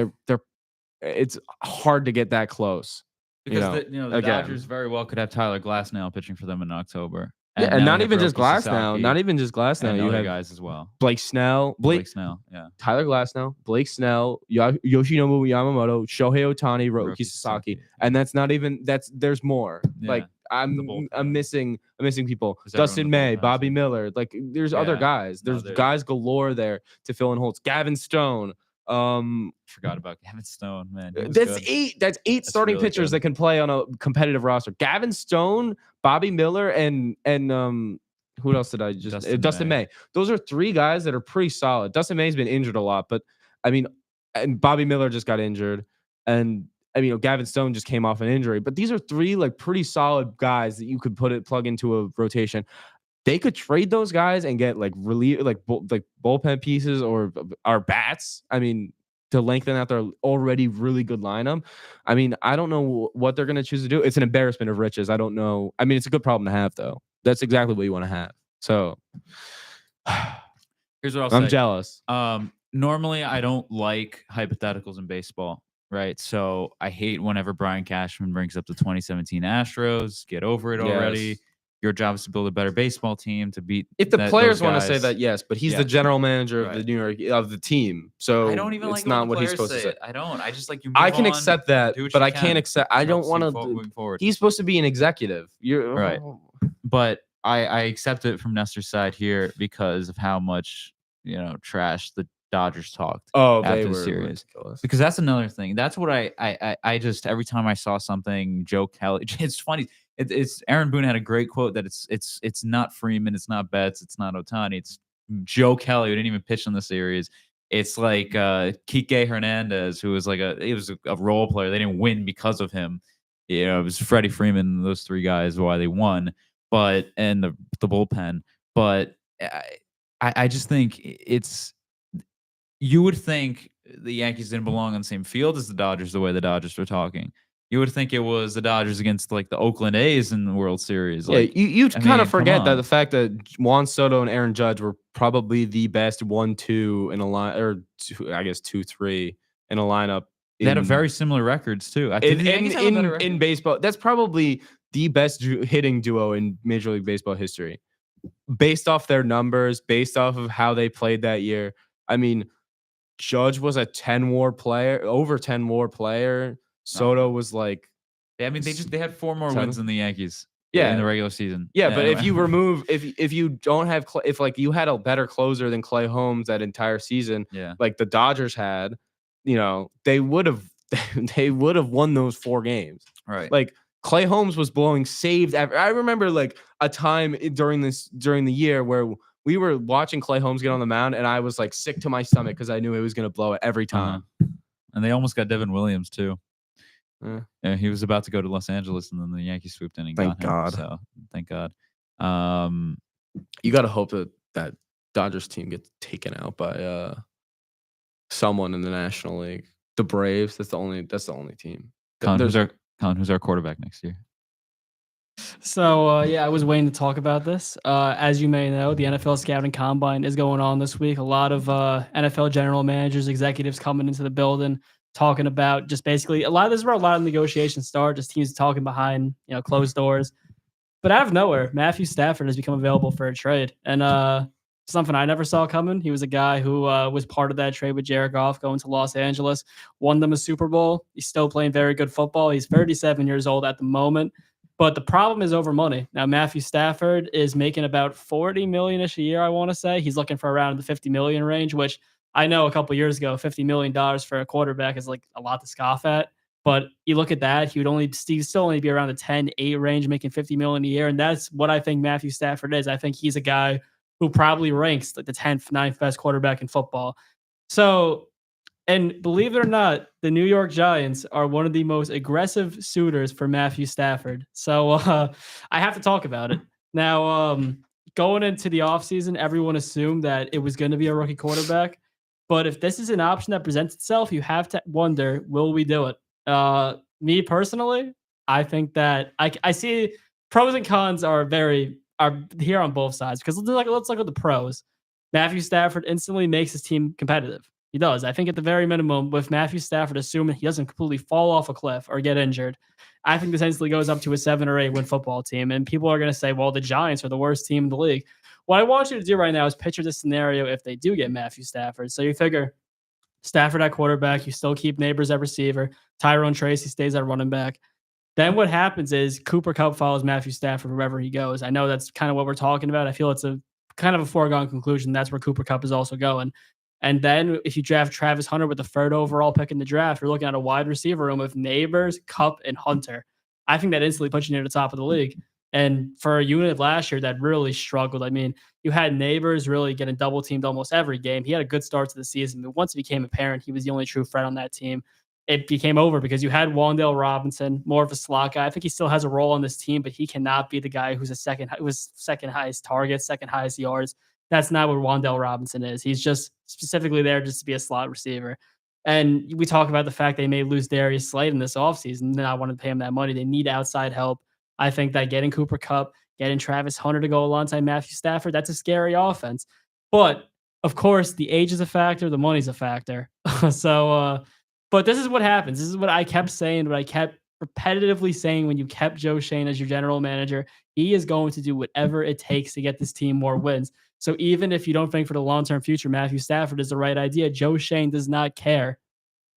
it's hard to get that close. Because the Dodgers very well could have Tyler Glasnow pitching for them in October. And not even just Glasnow. Not even just Glasnow. You have guys as well. Blake Snell. Yeah. Tyler Glasnow, Blake Snell, Yoshinobu Yamamoto, Shohei Ohtani, Roki Sasaki. And that's not even there's more. Yeah. Like I'm missing people. Dustin May, Bobby Miller. Like there's other guys. There's guys galore there to fill in holes. Gavin Stone. Forgot about Gavin Stone, man. That's eight starting really pitchers that can play on a competitive roster. Gavin Stone, Bobby Miller, and who else did I just Dustin May. Those are 3 guys that are pretty solid. Dustin May's been injured a lot, but I mean, and Bobby Miller just got injured, and I mean, Gavin Stone just came off an injury. But these are 3 like pretty solid guys that you could plug into a rotation. They could trade those guys and get like bullpen pieces or bats. I mean, to lengthen out their already really good lineup. I mean, I don't know what they're going to choose to do. It's an embarrassment of riches. I don't know. I mean, it's a good problem to have, though. That's exactly what you want to have. So here's what I'll say. I'm jealous. Normally, I don't like hypotheticals in baseball, right? So I hate whenever Brian Cashman brings up the 2017 Astros. Get over it already. Your job is to build a better baseball team to beat. If the players want to say that, yes, but he's the general manager of the team, so I don't even it's not what he's supposed to say. I don't. I just like you. I can accept that, but I can't accept. I don't want to. Moving forward, he's supposed to be an executive. You're right, but I accept it from Nestor's side here because of how much trash the Dodgers talked. After the series, ridiculous. Because that's another thing. That's what I just every time I saw something, Joe Kelly. It's funny. It's Aaron Boone had a great quote that it's not Freeman, it's not Betts, it's not Ohtani, it's Joe Kelly who didn't even pitch in the series. It's like Kike Hernandez, who was he was a role player. They didn't win because of him. It was Freddie Freeman, those 3 guys why they won. And the bullpen. But I just think you would think the Yankees didn't belong on the same field as the Dodgers the way the Dodgers were talking. You would think it was the Dodgers against like the Oakland A's in the World Series. Like, you kind of forget that the fact that Juan Soto and Aaron Judge were probably the best 1-2 in a line, or 2-3 in a lineup. They had a very similar records too. I think in baseball, that's probably the best hitting duo in Major League Baseball history, based off their numbers, based off of how they played that year. I mean, Judge was a 10 WAR player, over 10 WAR player. Soto was like, they had 4 more wins than the Yankees. Yeah, in the regular season. Yeah, but if you remove, if you don't have, if like you had a better closer than Clay Holmes that entire season, like the Dodgers had, they would have won those 4 games. Right. Like Clay Holmes was blowing saved. I remember like a time during the year where we were watching Clay Holmes get on the mound, and I was like sick to my stomach because I knew he was going to blow it every time. And they almost got Devin Williams too. Yeah, he was about to go to Los Angeles, and then the Yankees swooped in and got him. So thank God. You got to hope that Dodgers team gets taken out by someone in the National League. The Braves. That's the only team. Colin, who's our quarterback next year? So I was waiting to talk about this. As you may know, the NFL Scouting Combine is going on this week. A lot of NFL general managers, executives coming into the building, talking about just basically this is where a lot of negotiations start. Just teams talking behind closed doors. But out of nowhere, Matthew Stafford has become available for a trade, and something I never saw coming. He was a guy who was part of that trade with Jared Goff going to Los Angeles, won them a Super Bowl. He's still playing very good football. He's 37 years old at the moment. But the problem is over money. Now, Matthew Stafford is making about $40 million-ish a year, I want to say. He's looking for around the $50 million range, which I know a couple of years ago, $50 million for a quarterback is like a lot to scoff at. But you look at that, he'd still only be around the 10-8 range, making $50 million a year. And that's what I think Matthew Stafford is. I think he's a guy who probably ranks like the 10th, 9th best quarterback in football. So, and believe it or not, the New York Giants are one of the most aggressive suitors for Matthew Stafford. So I have to talk about it. Now, going into the offseason, everyone assumed that it was going to be a rookie quarterback. But if this is an option that presents itself, you have to wonder, will we do it? Me personally, I think that I see pros and cons are here on both sides because let's look at the pros. Matthew Stafford instantly makes his team competitive. He does. I think at the very minimum, with Matthew Stafford, assuming he doesn't completely fall off a cliff or get injured, I think this instantly goes up to a 7 or 8 win football team. And people are going to say, well, the Giants are the worst team in the league. What I want you to do right now is picture this scenario if they do get Matthew Stafford. So you figure Stafford at quarterback, you still keep Neighbors at receiver, Tyrone Tracy stays at running back. Then what happens is Cooper Kupp follows Matthew Stafford wherever he goes. I know that's kind of what we're talking about. I feel it's a kind of a foregone conclusion. That's where Cooper Kupp is also going. And then if you draft Travis Hunter with the 3rd overall pick in the draft, you're looking at a wide receiver room of Neighbors, Kupp, and Hunter. I think that instantly puts you near the top of the league. And for a unit last year that really struggled, I mean, you had Neighbors really getting double teamed almost every game. He had a good start to the season, but once it became apparent he was the only true threat on that team, it became over because you had Wan'Dale Robinson, more of a slot guy. I think he still has a role on this team, but he cannot be the guy who's second highest targets, second highest yards. That's not what Wan'Dale Robinson is. He's just specifically there just to be a slot receiver. And we talk about the fact they may lose Darius Slade in this offseason. They're not wanting to pay him that money. They need outside help. I think that getting Cooper Kupp, getting Travis Hunter to go alongside Matthew Stafford, that's a scary offense. But, of course, the age is a factor. The money's a factor. But this is what happens. This is what I kept saying, what I kept repetitively saying when you kept Joe Schoen as your general manager. He is going to do whatever it takes to get this team more wins. So even if you don't think for the long-term future Matthew Stafford is the right idea, Joe Schoen does not care.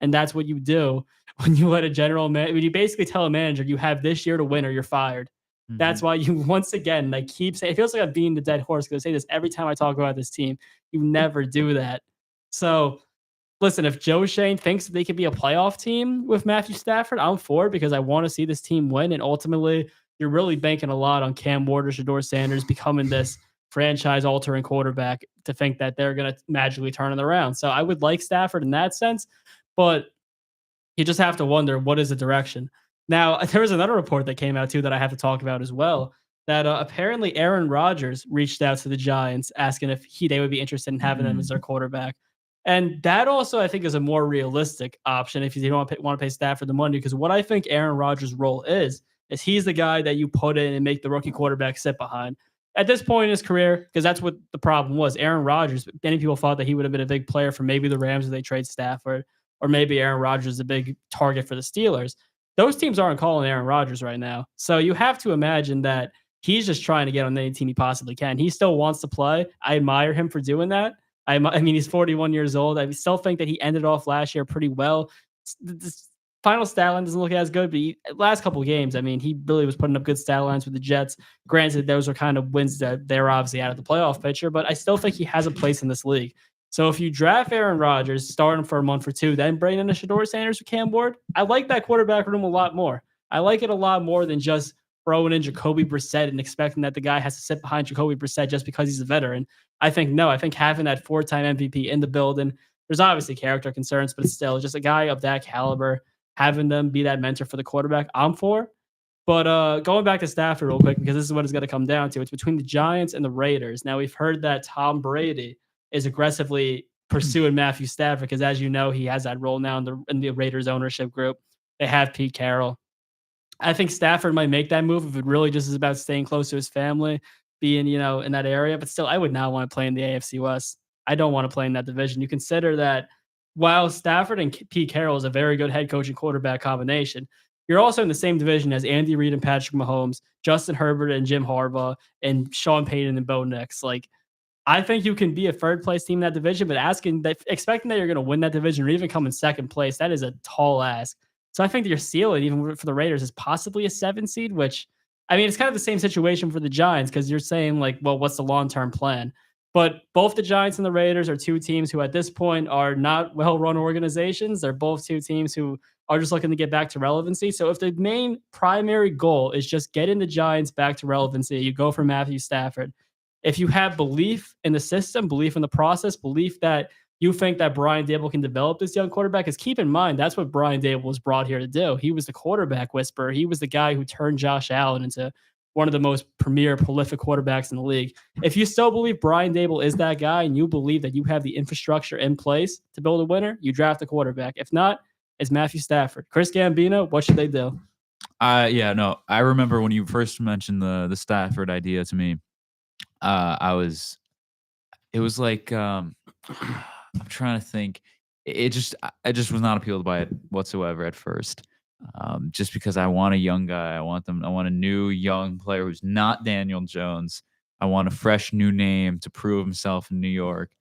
And that's what you do when you let when you basically tell a manager you have this year to win or you're fired. Mm-hmm. That's why you once again keep saying, it feels like I'm beating the dead horse because I say this every time I talk about this team. You never do that. So listen, if Joe Schoen thinks they could be a playoff team with Matthew Stafford, I'm for it because I want to see this team win. And ultimately, you're really banking a lot on Cam Ward or Shedeur Sanders becoming this franchise-altering quarterback to think that they're going to magically turn it around. So I would like Stafford in that sense, but you just have to wonder, what is the direction? Now, there was another report that came out, too, that I have to talk about as well, that apparently Aaron Rodgers reached out to the Giants asking if they would be interested in having him as their quarterback. And that also, I think, is a more realistic option if you don't want to pay Stafford the money, because what I think Aaron Rodgers' role is he's the guy that you put in and make the rookie quarterback sit behind. At this point in his career, because that's what the problem was, Aaron Rodgers, many people thought that he would have been a big player for maybe the Rams if they trade Stafford, or maybe Aaron Rodgers is a big target for the Steelers. Those teams aren't calling Aaron Rodgers right now. So you have to imagine that he's just trying to get on any team he possibly can. He still wants to play. I admire him for doing that. I mean, he's 41 years old. I still think that he ended off last year pretty well. The final stat line doesn't look as good, but last couple of games, I mean, he really was putting up good stat lines with the Jets. Granted, those are kind of wins that they're obviously out of the playoff picture, but I still think he has a place in this league. So if you draft Aaron Rodgers, start him for a month or two, then bring in a Shedeur Sanders or Cam Ward, I like that quarterback room a lot more. I like it a lot more than just throwing in Jacoby Brissett and expecting that the guy has to sit behind Jacoby Brissett just because he's a veteran. I think having that 4-time MVP in the building, there's obviously character concerns, but it's still just a guy of that caliber, having them be that mentor for the quarterback, I'm for. But going back to Stafford real quick, because this is what it's going to come down to. It's between the Giants and the Raiders. Now, we've heard that Tom Brady is aggressively pursuing Matthew Stafford because, as you know, he has that role now in the Raiders ownership group. They have Pete Carroll. I think Stafford might make that move if it really just is about staying close to his family, being, in that area. But still, I would not want to play in the AFC West. I don't want to play in that division. You consider that while Stafford and Pete Carroll is a very good head coach and quarterback combination, you're also in the same division as Andy Reid and Patrick Mahomes, Justin Herbert and Jim Harbaugh, and Sean Payton and Bo Nix. Like, I think you can be a third-place team in that division, but expecting that you're going to win that division or even come in second place, that is a tall ask. So I think that your ceiling, even for the Raiders, is possibly a 7 seed, which, I mean, it's kind of the same situation for the Giants because you're saying, like, well, what's the long-term plan? But both the Giants and the Raiders are two teams who at this point are not well-run organizations. They're both two teams who are just looking to get back to relevancy. So if the main primary goal is just getting the Giants back to relevancy, you go for Matthew Stafford. If you have belief in the system, belief in the process, belief that you think that Brian Dable can develop this young quarterback, because keep in mind, that's what Brian Dable was brought here to do. He was the quarterback whisperer. He was the guy who turned Josh Allen into one of the most premier, prolific quarterbacks in the league. If you still believe Brian Dable is that guy and you believe that you have the infrastructure in place to build a winner, you draft a quarterback. If not, it's Matthew Stafford. Chris Gambino, what should they do? Yeah, no. I remember when you first mentioned the Stafford idea to me. It was like I'm trying to think. I just was not appealed by it whatsoever at first. Just because I want a young guy, I want a new young player who's not Daniel Jones. I want a fresh new name to prove himself in New York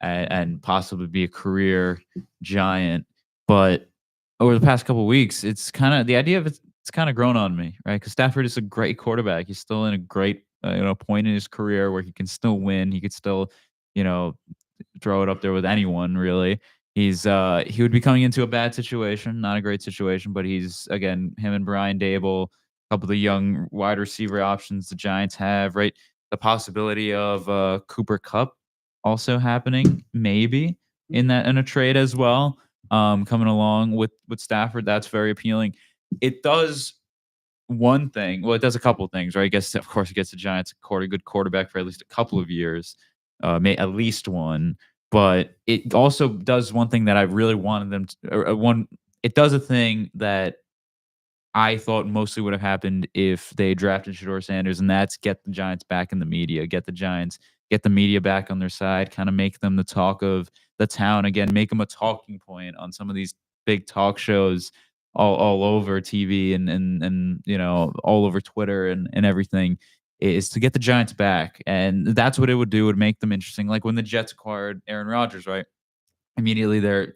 and possibly be a career giant. But over the past couple of weeks, it's kind of the idea of it's kind of grown on me, right? Because Stafford is a great quarterback. He's still in a great point in his career where he can still win. He could still, throw it up there with anyone really. He would be coming into a bad situation, not a great situation, but he's again him and Brian Dable, a couple of the young wide receiver options the Giants have, right? The possibility of Cooper Kupp also happening, maybe in a trade as well, coming along with Stafford. That's very appealing. It does one thing. Well, it does a couple of things, right? I guess of course it gets the Giants a good quarterback for at least a couple of years, at least one. But it also does one thing that I really wanted them to. It does a thing that I thought mostly would have happened if they drafted Shedeur Sanders, and that's get the Giants back in the media, get the media back on their side, kind of make them the talk of the town again, make them a talking point on some of these big talk shows all over TV and all over Twitter and everything, is to get the Giants back. And that's what it would do. It would make them interesting. Like when the Jets acquired Aaron Rodgers, right? Immediately they're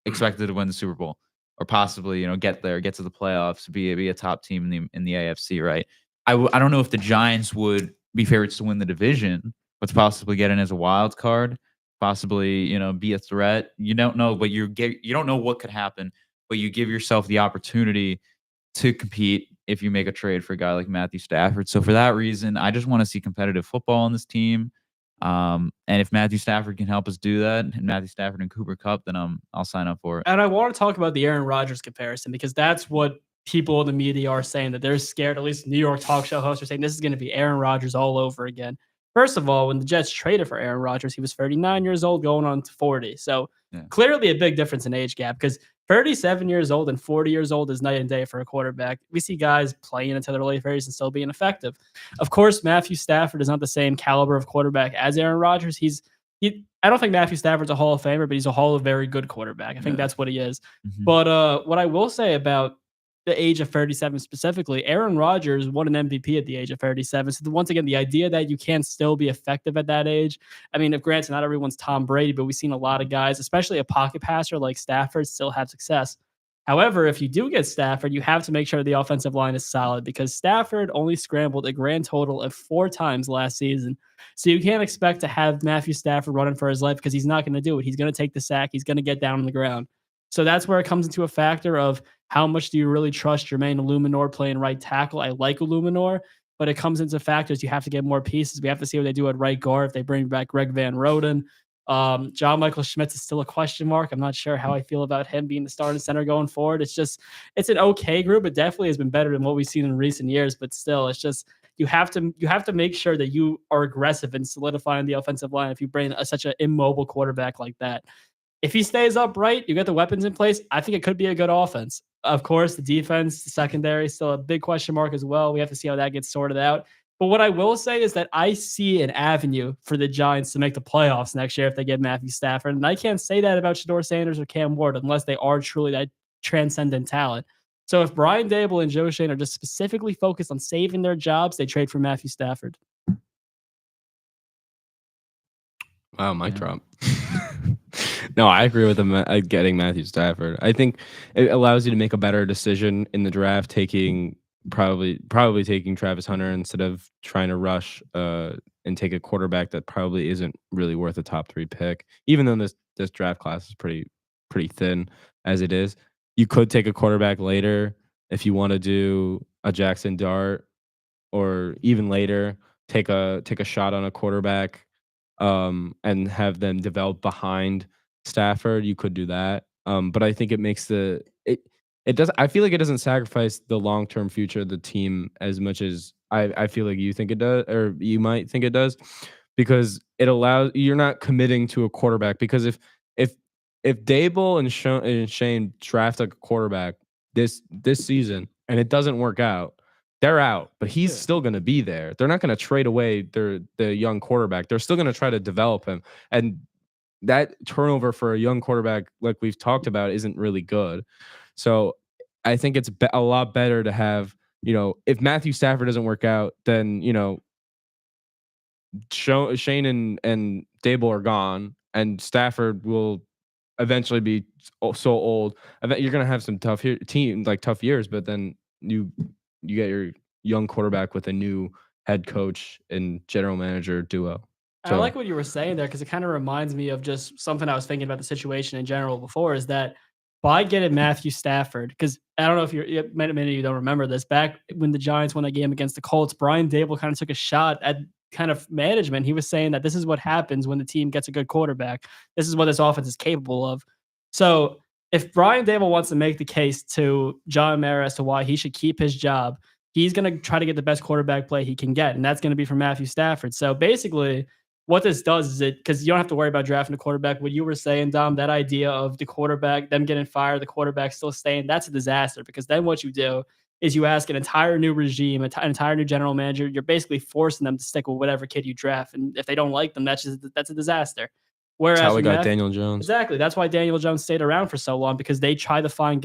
expected to win the Super Bowl or possibly, get there, get to the playoffs, be a top team in the AFC, right? I don't know if the Giants would be favorites to win the division, but to possibly get in as a wild card, possibly, be a threat. You don't know, but you don't know what could happen, but you give yourself the opportunity to compete if you make a trade for a guy like Matthew Stafford. So for that reason, I just want to see competitive football on this team. And if Matthew Stafford can help us do that, and Matthew Stafford and Cooper Kupp, then I'll sign up for it. And I want to talk about the Aaron Rodgers comparison because that's what people in the media are saying, that they're scared. At least New York talk show hosts are saying this is going to be Aaron Rodgers all over again. First of all, when the Jets traded for Aaron Rodgers, he was 39 years old going on to 40. So clearly a big difference in age gap because 37 years old and 40 years old is night and day for a quarterback. We see guys playing into their late 30s and still being effective. Of course, Matthew Stafford is not the same caliber of quarterback as Aaron Rodgers. I don't think Matthew Stafford's a Hall of Famer, but he's a Hall of very good quarterback. I think that's what he is. Mm-hmm. But what I will say about the age of 37 specifically, Aaron Rodgers won an MVP at the age of 37. So once again, the idea that you can still be effective at that age. I mean, if granted, not everyone's Tom Brady, but we've seen a lot of guys, especially a pocket passer like Stafford, still have success. However, if you do get Stafford, you have to make sure the offensive line is solid because Stafford only scrambled a grand total of 4 times last season. So you can't expect to have Matthew Stafford running for his life because he's not going to do it. He's going to take the sack. He's going to get down on the ground. So that's where it comes into a factor of how much do you really trust Jermaine Illuminor playing right tackle? I like Illuminor, but it comes into factors. You have to get more pieces. We have to see what they do at right guard if they bring back Greg Van Roten. John Michael Schmitz is still a question mark. I'm not sure how I feel about him being the starting center going forward. It's an okay group. It definitely has been better than what we've seen in recent years, but still, it's just you have to make sure that you are aggressive in solidifying the offensive line if you bring such an immobile quarterback like that. If he stays upright, you get the weapons in place, I think it could be a good offense. Of course, the defense, the secondary, still a big question mark as well. We have to see how that gets sorted out. But what I will say is that I see an avenue for the Giants to make the playoffs next year if they get Matthew Stafford. And I can't say that about Shedeur Sanders or Cam Ward unless they are truly that transcendent talent. So if Brian Dable and Joe Schoen are just specifically focused on saving their jobs, they trade for Matthew Stafford. Wow, mic drop. No, I agree with them getting Matthew Stafford. I think it allows you to make a better decision in the draft, probably taking Travis Hunter instead of trying to rush and take a quarterback that probably isn't really worth a top 3 pick. Even though this draft class is pretty thin as it is, you could take a quarterback later if you want to do a Jackson Dart, or even later take a shot on a quarterback, and have them develop behind Stafford, you could do that. But I think it makes it does. I feel like it doesn't sacrifice the long term future of the team as much as I feel like you think it does, or you might think it does, because it allows you're not committing to a quarterback. Because if if Dable and Shane draft a quarterback this season and it doesn't work out, they're out. But he's still going to be there. They're not going to trade away the young quarterback. They're still going to try to develop him, and that turnover for a young quarterback, like we've talked about, isn't really good. So I think it's a lot better to have, if Matthew Stafford doesn't work out, then, Shane and Dable are gone, and Stafford will eventually be so old. You're going to have some tough tough years, but then you get your young quarterback with a new head coach and general manager duo. I like what you were saying there, because it kind of reminds me of just something I was thinking about the situation in general before, is that by getting Matthew Stafford, because I don't know if many of you don't remember this, back when the Giants won that game against the Colts, Brian Dable kind of took a shot at kind of management. He was saying that this is what happens when the team gets a good quarterback. This is what this offense is capable of. So if Brian Dable wants to make the case to John Mara as to why he should keep his job, he's going to try to get the best quarterback play he can get, and that's going to be from Matthew Stafford. So basically, what this does is because you don't have to worry about drafting a quarterback. What you were saying, Dom, that idea of the quarterback, them getting fired, the quarterback still staying, that's a disaster, because then what you do is you ask an entire new regime, an entire new general manager. You're basically forcing them to stick with whatever kid you draft. And if they don't like them, that's a disaster. Whereas that's how we got Daniel Jones. Exactly. That's why Daniel Jones stayed around for so long, because they try to find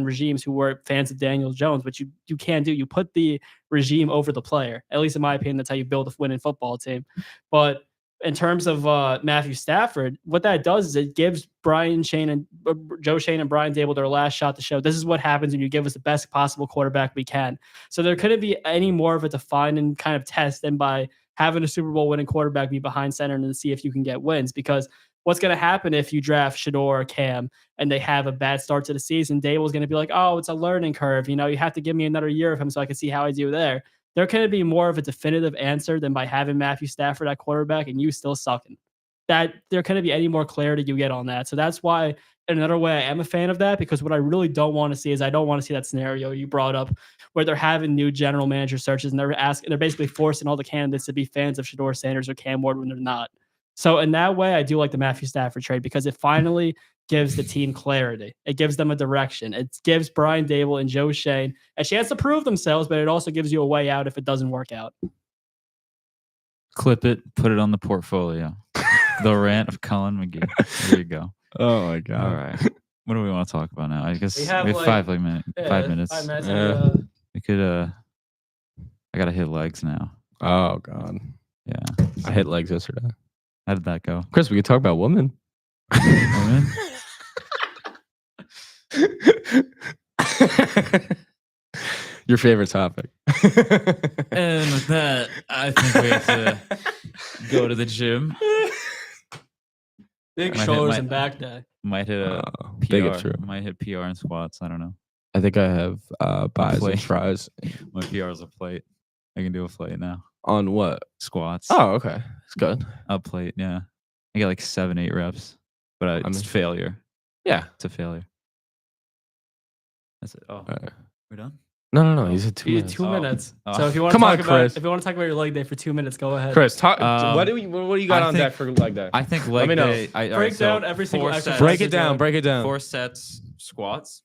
regimes who were fans of Daniel Jones, but you can't do. You put the regime over the player. At least in my opinion, that's how you build a winning football team. But in terms of Matthew Stafford, what that does is it gives Joe Shane and Brian Dable their last shot to show this is what happens when you give us the best possible quarterback we can. So there couldn't be any more of a defining kind of test than by having a Super Bowl winning quarterback be behind center and to see if you can get wins. Because what's going to happen if you draft Shador or Cam and they have a bad start to the season? Dable's going to be like, oh, it's a learning curve. You have to give me another year of him so I can see how I do there. There couldn't be more of a definitive answer than by having Matthew Stafford at quarterback and you still sucking. That there couldn't be any more clarity you get on that. So that's why, in another way, I am a fan of that, because what I really don't want to see is I don't want to see that scenario you brought up where they're having new general manager searches and they're basically forcing all the candidates to be fans of Shador Sanders or Cam Ward when they're not. So in that way, I do like the Matthew Stafford trade, because it finally gives the team clarity. It gives them a direction. It gives Brian Dable and Joe Shane a chance to prove themselves, but it also gives you a way out if it doesn't work out. Clip it, put it on the portfolio. The rant of Colin McGee. There you go. Oh my god! All right, what do we want to talk about now? I guess we have like, 5 minutes. 5 minutes. 5 minutes. Yeah. We could. I gotta hit legs now. Oh god! Yeah, I hit legs yesterday. How did that go? Chris, we could talk about women. Women? Your favorite topic. And with that, I think we have to go to the gym. Big shoulders and back day. Might hit a PR. Might hit PR and squats. I don't know. I think I have buys and tries. My PR is a plate. I can do a plate now. On what? Squats. Oh, okay. It's good. A plate, yeah. I get like 7-8 reps, but it's a failure. Yeah. It's a failure. That's it. Oh, right. We're done? No. He's at 2 minutes. 2 minutes. Oh. So if you want to talk about your leg day for 2 minutes, go ahead. Chris, talk. What do you got on deck for leg day? I think leg day. Break down every single exercise. Break it down. 4 sets squats.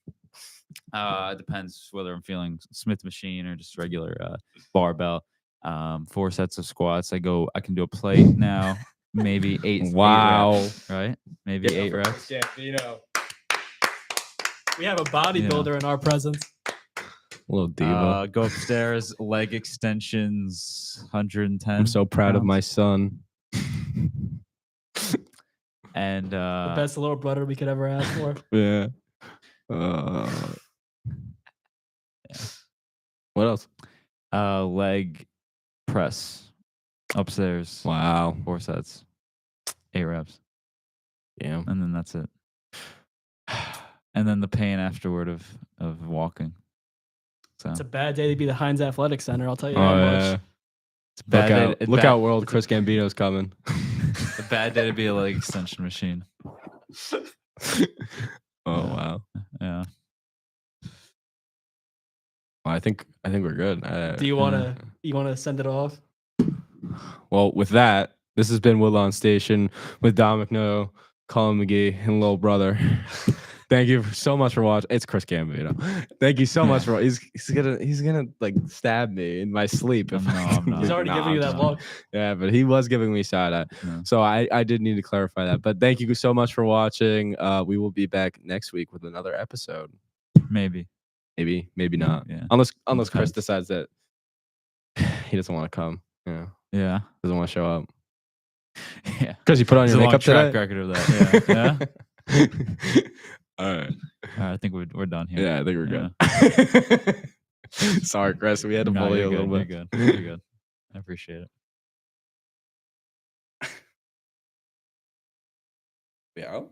It depends whether I'm feeling Smith machine or just regular barbell. 4 sets of squats. I can do a plate now. Maybe 8. Wow. 8 reps, right? Maybe 8 reps. Yeah, we have a bodybuilder in our presence. A little diva. Go upstairs, leg extensions, 110. I'm so proud of my son. And the best little brother we could ever ask for. Yeah. What else? Leg press upstairs. Wow. 4 sets. 8 reps. Yeah. And then that's it. And then the pain afterward of walking. So it's a bad day to be the Heinz Athletic Center, I'll tell you that much. It's a bad day. Look out, world! Chris Gambino's coming. A bad day to be a leg extension machine. Oh wow. Yeah. Well, I think we're good. Do you wanna send it off? Well, with that, this has been Woodlawn Station with Don McNoe, Colin McGee, and little brother. Thank you so much for watching. It's Chris Gambino. Thank you so much for. He's gonna like stab me in my sleep. If I'm not. He's already giving you that look. Yeah, but he was giving me side eye. No. So I did need to clarify that. But thank you so much for watching. We will be back next week with another episode. Maybe not. Yeah. Unless Chris Depends. decides that he doesn't want to come. Yeah. Yeah. Doesn't want to show up. Yeah. Because you put on There's your a long makeup track today. record of that. Yeah. Yeah. All right. All right. I think we're done here. Yeah, I think we're good. Sorry, Chris. We had to No, bully you're you a little good. bit. You're good. You're good. I appreciate it. Yeah.